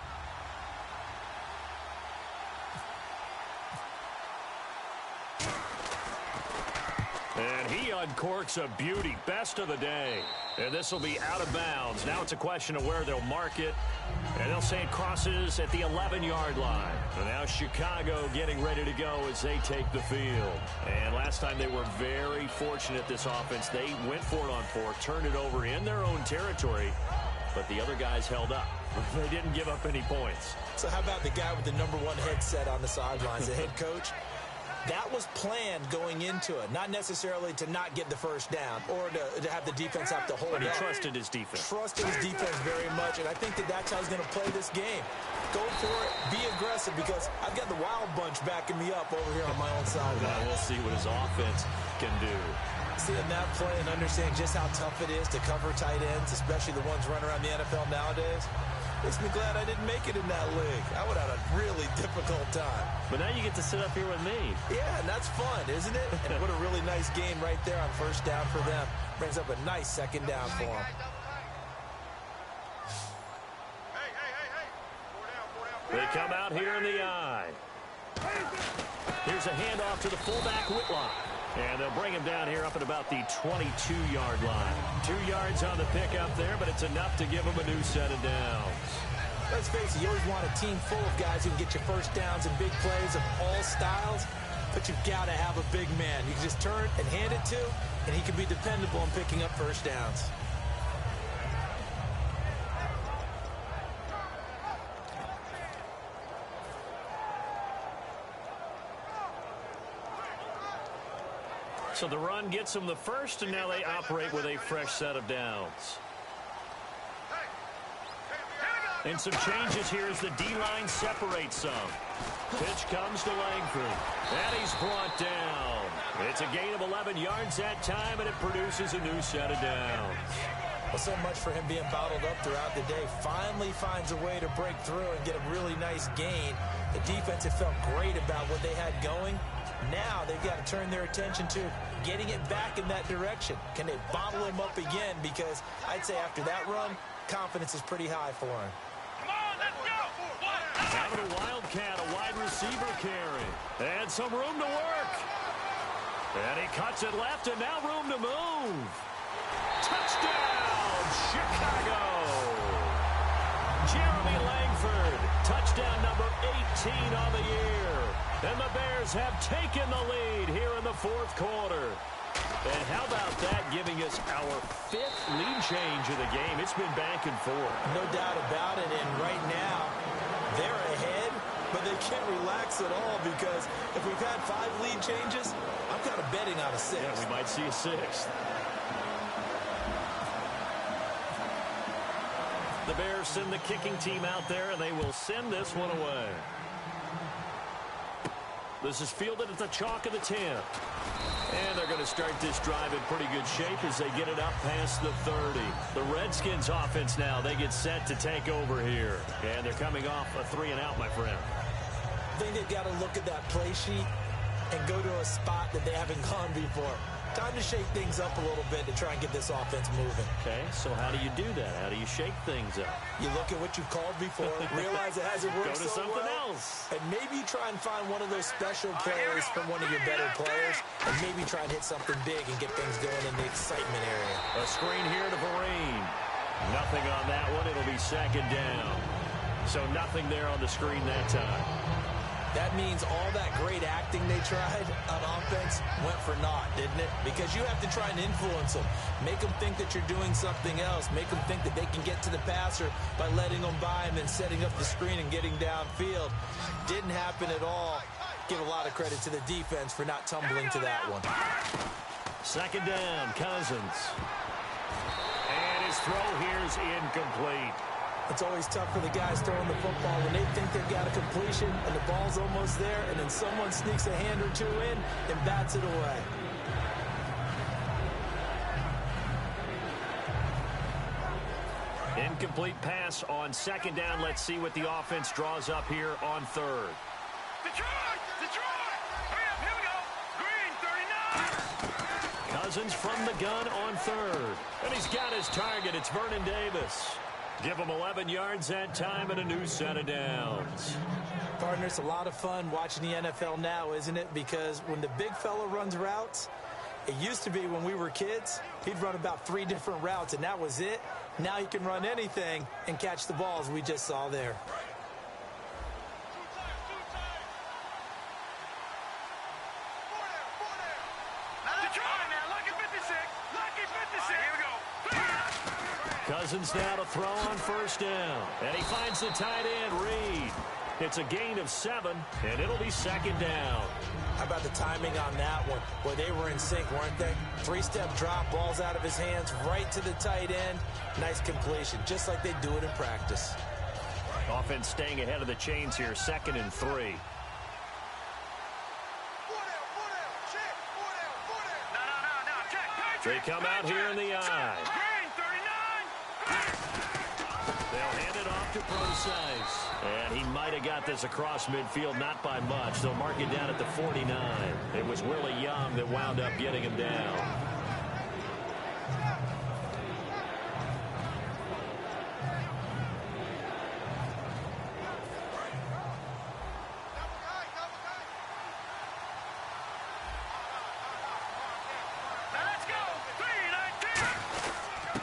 And he uncorks a beauty. Best of the day. And this will be out of bounds. Now it's a question of where they'll mark it. And they'll say it crosses at the 11-yard line. And now Chicago getting ready to go as they take the field. And last time they were very fortunate, this offense. They went for it on fourth, turned it over in their own territory. But the other guys held up. They didn't give up any points. So how about the guy with the number one headset on the sidelines, the head coach? That was planned going into it, not necessarily to not get the first down or to have the defense have to hold But he up. trusted his defense. Trusted his defense very much, and I think that's how he's going to play this game. Go for it, be aggressive, because I've got the wild bunch backing me up over here on my own side. We'll see what his offense can do. Seeing that play and understanding just how tough it is to cover tight ends, especially the ones running around the NFL nowadays, makes me glad I didn't make it in that league. I would have had a really difficult time. But now you get to sit up here with me. Yeah, and that's fun, isn't it? And what a really nice game right there on first down for them. Brings up a nice second down for them. They come out here in the eye. Here's a handoff to the fullback, Whitlock. And they'll bring him down here up at about the 22-yard line. 2 yards on the pickup there, but it's enough to give him a new set of downs. Let's face it, you always want a team full of guys who can get you first downs and big plays of all styles, but you've got to have a big man. You can just turn and hand it to, and he can be dependable in picking up first downs. So the run gets them the first, and now they operate with a fresh set of downs. And some changes here as the D-line separates some. Pitch comes to Langford. And he's brought down. It's a gain of 11 yards that time, and it produces a new set of downs. Well, so much for him being bottled up throughout the day. Finally finds a way to break through and get a really nice gain. The defense had felt great about what they had going. Now they've got to turn their attention to getting it back in that direction. Can they bottle him up again? Because I'd say after that run, confidence is pretty high for him. Come on, let's go. Having a Wildcat, a wide receiver carry. And some room to work. And he cuts it left, and now room to move. Touchdown, Chicago. Jeremy Langford, touchdown number 18 on the year. And the Bears have taken the lead here in the fourth quarter. And how about that, giving us our 5th lead change of the game? It's been back and forth. No doubt about it, and right now, they're ahead, but they can't relax at all because if we've had 5 lead changes, I'm kind of betting on a 6th. Yeah, we might see a 6th. The Bears send the kicking team out there, and they will send this one away. This is fielded at the chalk of the 10. And they're going to start this drive in pretty good shape as they get it up past the 30. The Redskins offense now, they get set to take over here. And they're coming off a 3-and-out, my friend. I think they've got to look at that play sheet and go to a spot that they haven't gone before. Time to shake things up a little bit to try and get this offense moving. Okay, so how do you do that? How do you shake things up? You look at what you've called before, realize it hasn't worked Go to so something well, else. and maybe try and find one of those special plays from one of your better players, and maybe try and hit something big and get things going in the excitement area. A screen here to Vereen. Nothing on that one. It'll be second down. So nothing there on the screen that time. That means all that great acting they tried on offense went for naught, didn't it? Because you have to try and influence them. Make them think that you're doing something else. Make them think that they can get to the passer by letting them by and then setting up the screen and getting downfield. Didn't happen at all. Give a lot of credit to the defense for not tumbling to that one. Second down, Cousins. And his throw here's incomplete. It's always tough for the guys throwing the football when they think they've got a completion and the ball's almost there, and then someone sneaks a hand or two in and bats it away. Incomplete pass on second down. Let's see what the offense draws up here on third. Detroit! Detroit! Hurry up, here we go. Green, 39! Cousins from the gun on third. And he's got his target. It's Vernon Davis. Give him 11 yards that time and a new set of downs. Partner, it's a lot of fun watching the NFL now, isn't it? Because when the big fella runs routes, it used to be when we were kids, he'd run about 3 different routes, and that was it. Now he can run anything and catch the balls we just saw there. Detroit, now, lucky 56. Lucky 56. Here we go. Cousins now to throw on first down. And he finds the tight end, Reed. It's a gain of 7, and it'll be second down. How about the timing on that one? Boy, they were in sync, weren't they? 3-step drop, balls out of his hands, right to the tight end. Nice completion, just like they do it in practice. Offense staying ahead of the chains here, 2nd and 3. No, check. They come out here in the I. Green, 39. They'll hand it off to Procise. And he might have got this across midfield, not by much. They'll mark it down at the 49. It was Willie Young that wound up getting him down.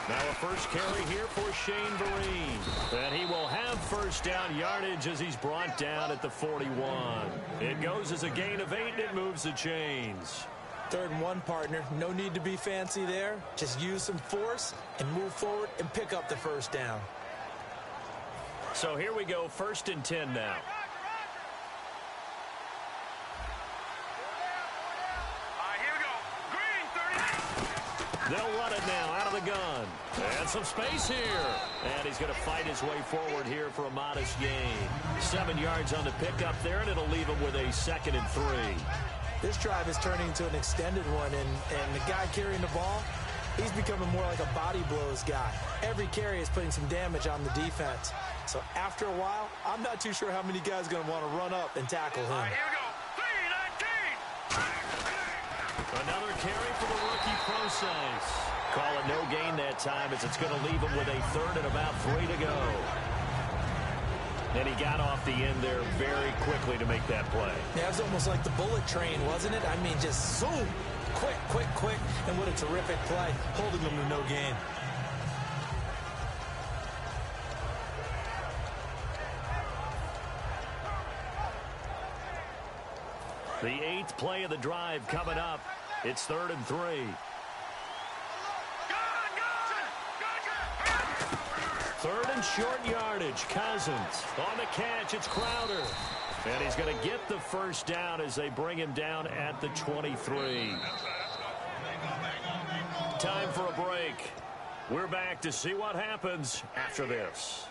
Now a first carry here for Shane Vereen. And he will have first down yardage as he's brought down at the 41. It goes as a gain of 8, and it moves the chains. 3rd and 1, partner. No need to be fancy there. Just use some force and move forward and pick up the first down. So here we go, 1st and 10 now. They'll run it now out of the gun. And some space here. And he's going to fight his way forward here for a modest gain. 7 yards on the pickup there, and it'll leave him with a 2nd and 3. This drive is turning into an extended one, and the guy carrying the ball, he's becoming more like a body blows guy. Every carry is putting some damage on the defense. So after a while, I'm not too sure how many guys are going to want to run up and tackle him. Here we go. 3-19. Another carry for the rookie Procise. Call it no gain that time as it's going to leave him with a 3rd and about 3 to go. And he got off the end there very quickly to make that play. Yeah, it was almost like the bullet train, wasn't it? I mean, just zoom. Quick, quick, quick. And what a terrific play, holding them to no gain. The 8th play of the drive coming up. It's 3rd and 3. 3rd and short yardage. Cousins on the catch. It's Crowder. And he's going to get the first down as they bring him down at the 23. Time for a break. We're back to see what happens after this.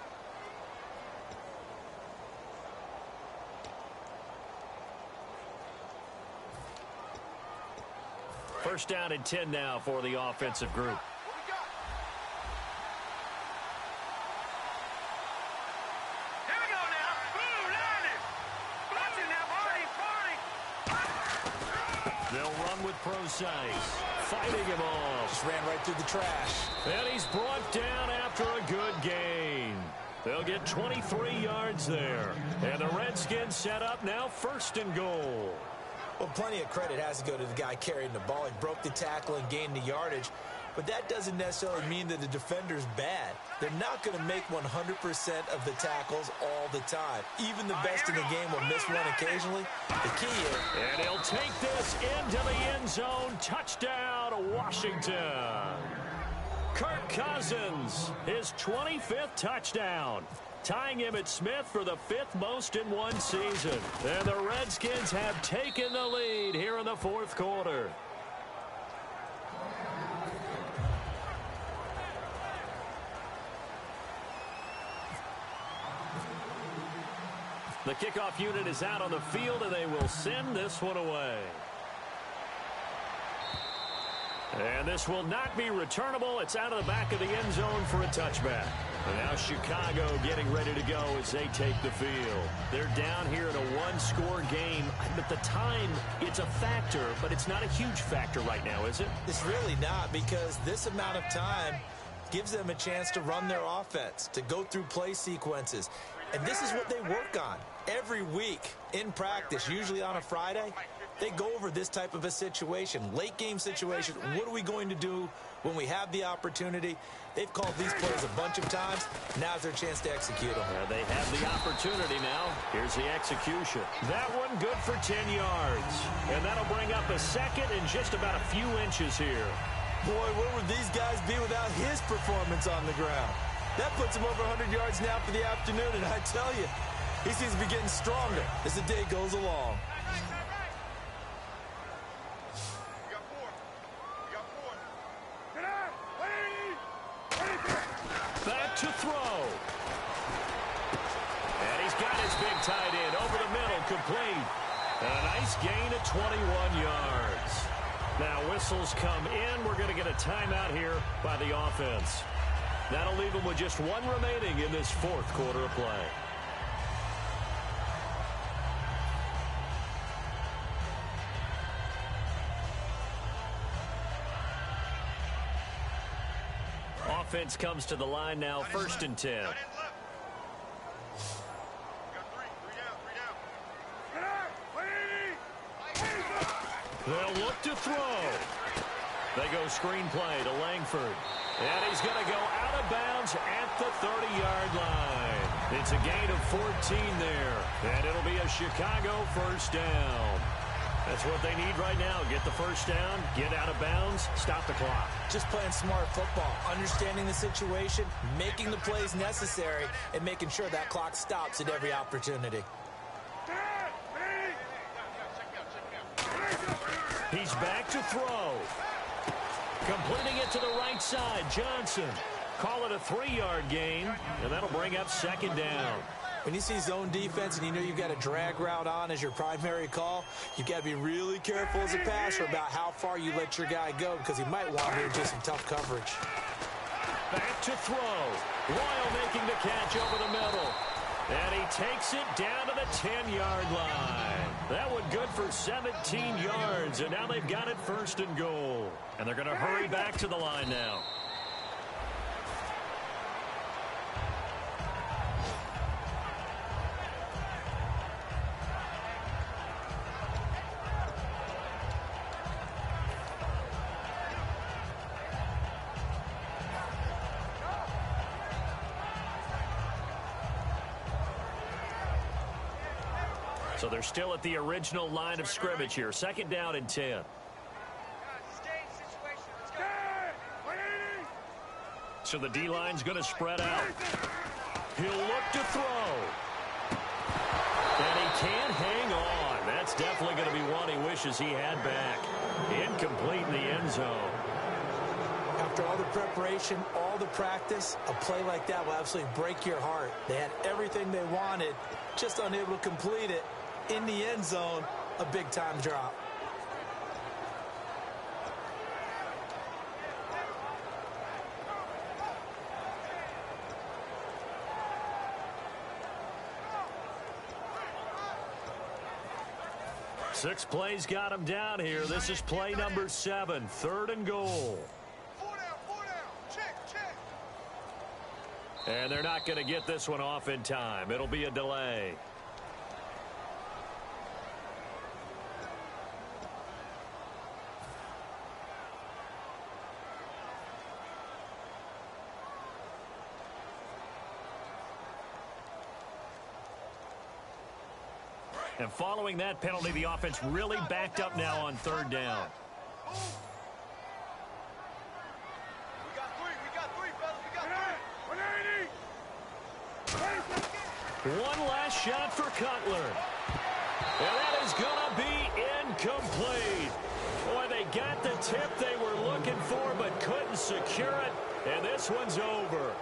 First down and 10 now for the offensive group. Here we go now. Ooh, landed. Watch it now, party. They'll run with Procise. Fighting him off. Just ran right through the trash. And he's brought down after a good gain. They'll get 23 yards there. And the Redskins set up now 1st and goal. Well, plenty of credit has to go to the guy carrying the ball. He broke the tackle and gained the yardage. But that doesn't necessarily mean that the defender's bad. They're not going to make 100% of the tackles all the time. Even the best in the game will miss one occasionally. The key is... And he'll take this into the end zone. Touchdown, Washington. Kirk Cousins, his 25th touchdown. Tying him at Smith for the 5th most in one season. And the Redskins have taken the lead here in the 4th quarter. The kickoff unit is out on the field, and they will send this one away. And this will not be returnable. It's out of the back of the end zone for a touchback. And now Chicago getting ready to go as they take the field. They're down here in a one-score game. At the time, it's a factor, but it's not a huge factor right now, is it? It's really not, because this amount of time gives them a chance to run their offense, to go through play sequences. And this is what they work on every week in practice, usually on a Friday. They go over this type of a situation, late game situation. What are we going to do when we have the opportunity? They've called these plays a bunch of times. Now's their chance to execute them. They have the opportunity now. Here's the execution. That one good for 10 yards. And that'll bring up a 2nd and just about a few inches here. Boy, where would these guys be without his performance on the ground? That puts him over 100 yards now for the afternoon, and I tell you, he seems to be getting stronger as the day goes along. Back to throw. And he's got his big tight end over the middle, complete. And a nice gain of 21 yards. Now with whistles come in. We're going to get a timeout here by the offense. That'll leave them with just one remaining in this fourth quarter of play. Offense comes to the line now, 1st and 10. They'll look to throw. They go screenplay to Langford. And he's going to go out of bounds at the 30-yard line. It's a gain of 14 there. And it'll be a Chicago first down. That's what they need right now. Get the first down, get out of bounds, stop the clock. Just playing smart football, understanding the situation, making the plays necessary, and making sure that clock stops at every opportunity. He's back to throw. Completing it to the right side, Johnson. Call it a 3-yard gain, and that'll bring up 2nd down. When you see zone defense and you know you've got a drag route on as your primary call, you've got to be really careful as a passer about how far you let your guy go because he might wander into some tough coverage. Back to throw. Royal making the catch over the middle. And he takes it down to the 10-yard line. That one good for 17 yards, and now they've got it 1st and goal. And they're going to hurry back to the line now. So they're still at the original line of scrimmage here. 2nd down and 10. So the D-line's going to spread out. He'll look to throw. And he can't hang on. That's definitely going to be one he wishes he had back. Incomplete in the end zone. After all the preparation, all the practice, a play like that will absolutely break your heart. They had everything they wanted, just unable to complete it. In the end zone, a big-time drop. Six plays got him down here. This is play number 7, 3rd and goal. And they're not going to get this one off in time. It'll be a delay. And following that penalty, the offense really backed up now on 3rd down. One last shot for Cutler. And that is going to be incomplete. Boy, they got the tip they were looking for but couldn't secure it. And this one's over.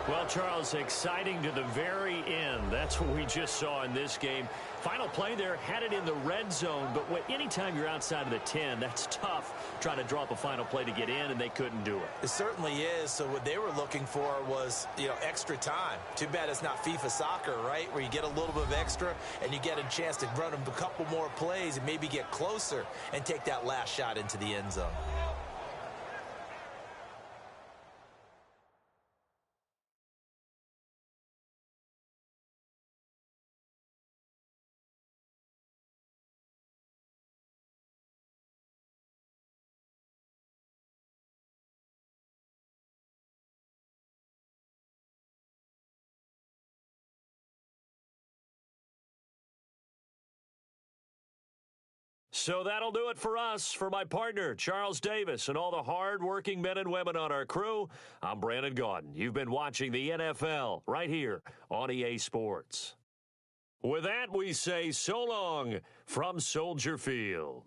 Well, Charles, exciting to the very end. That's what we just saw in this game. Final play there, had it in the red zone, but anytime you're outside of the 10, that's tough trying to draw up a final play to get in, and they couldn't do it. It certainly is. So what they were looking for was, extra time. Too bad it's not FIFA soccer, right, where you get a little bit of extra and you get a chance to run a couple more plays and maybe get closer and take that last shot into the end zone. So that'll do it for us. For my partner, Charles Davis, and all the hard-working men and women on our crew, I'm Brandon Gaudin. You've been watching the NFL right here on EA Sports. With that, we say so long from Soldier Field.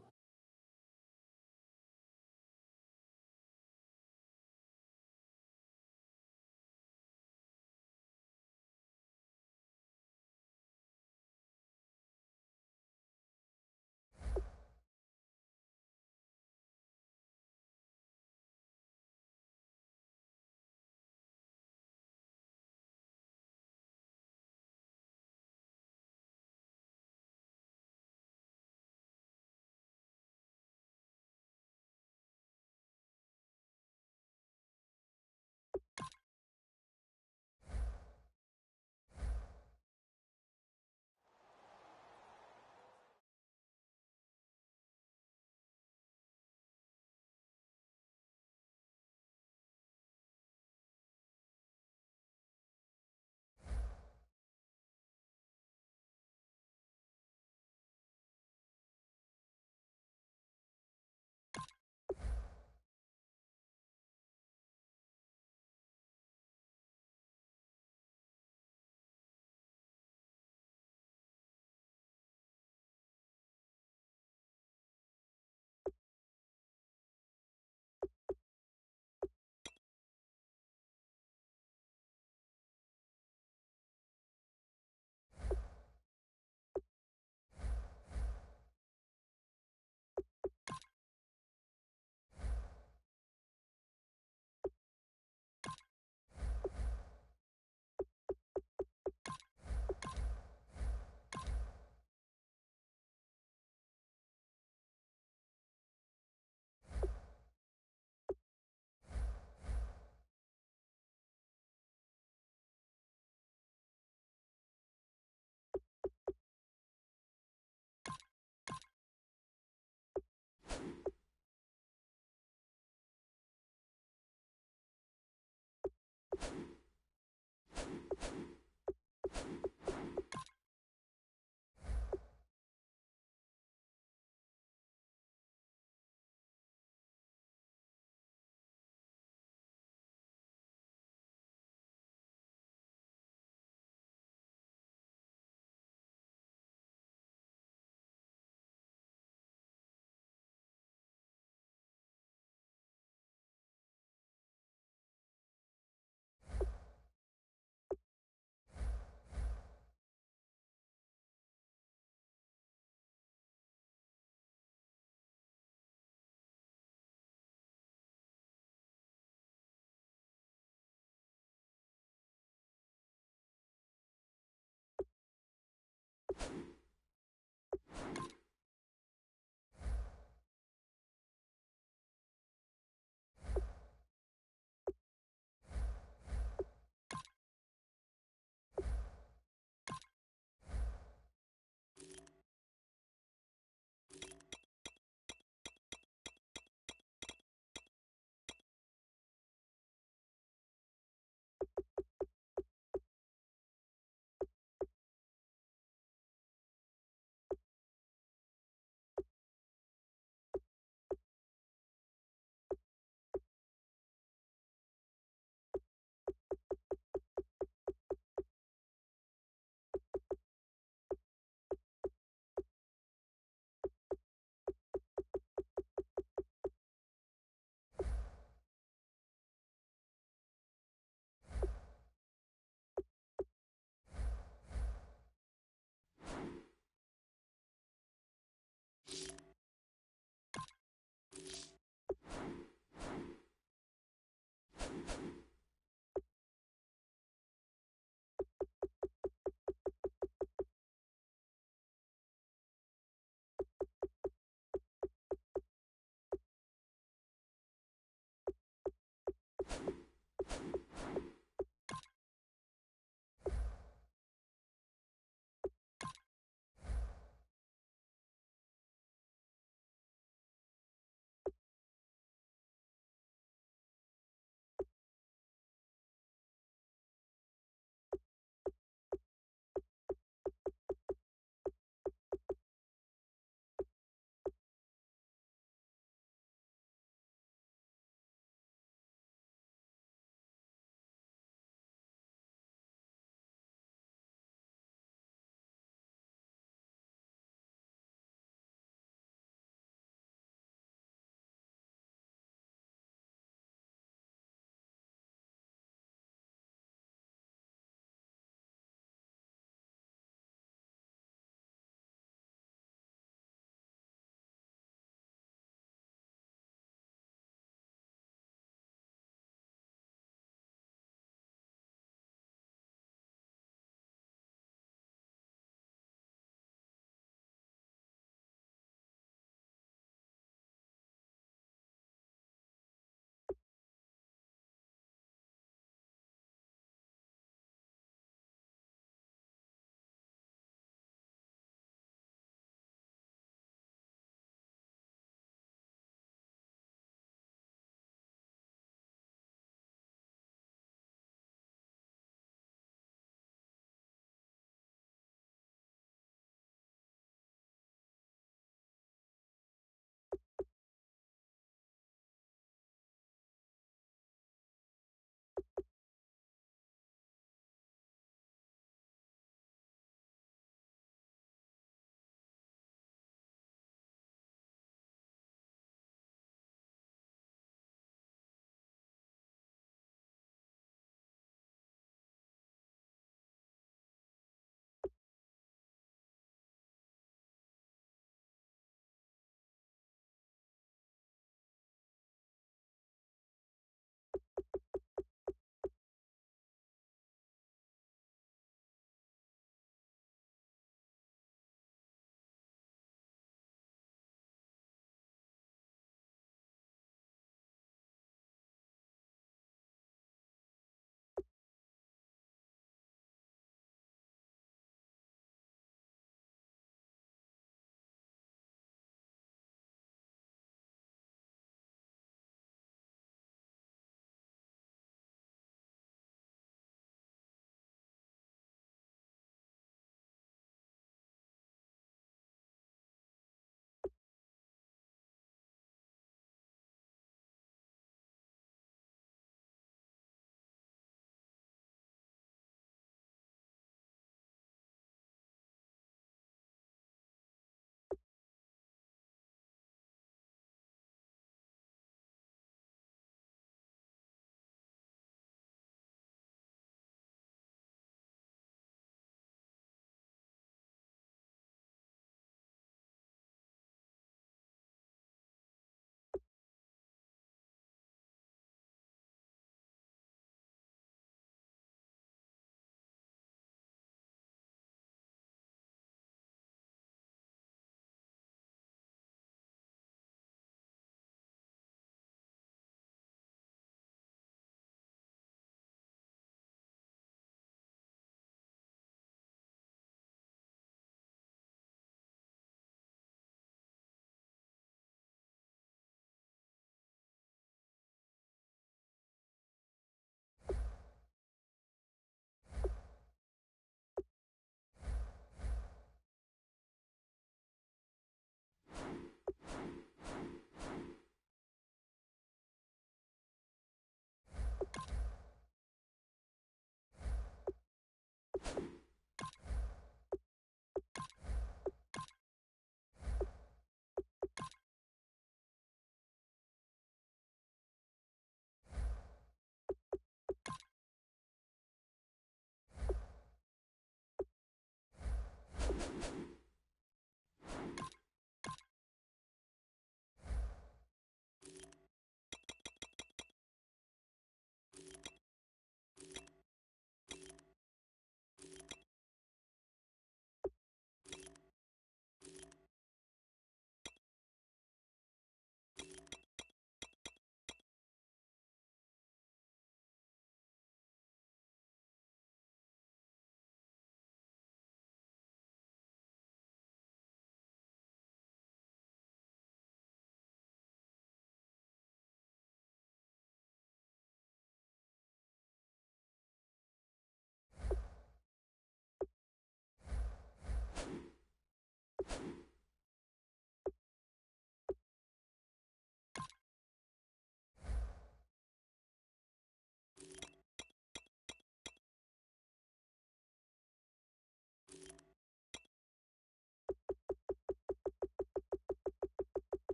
out.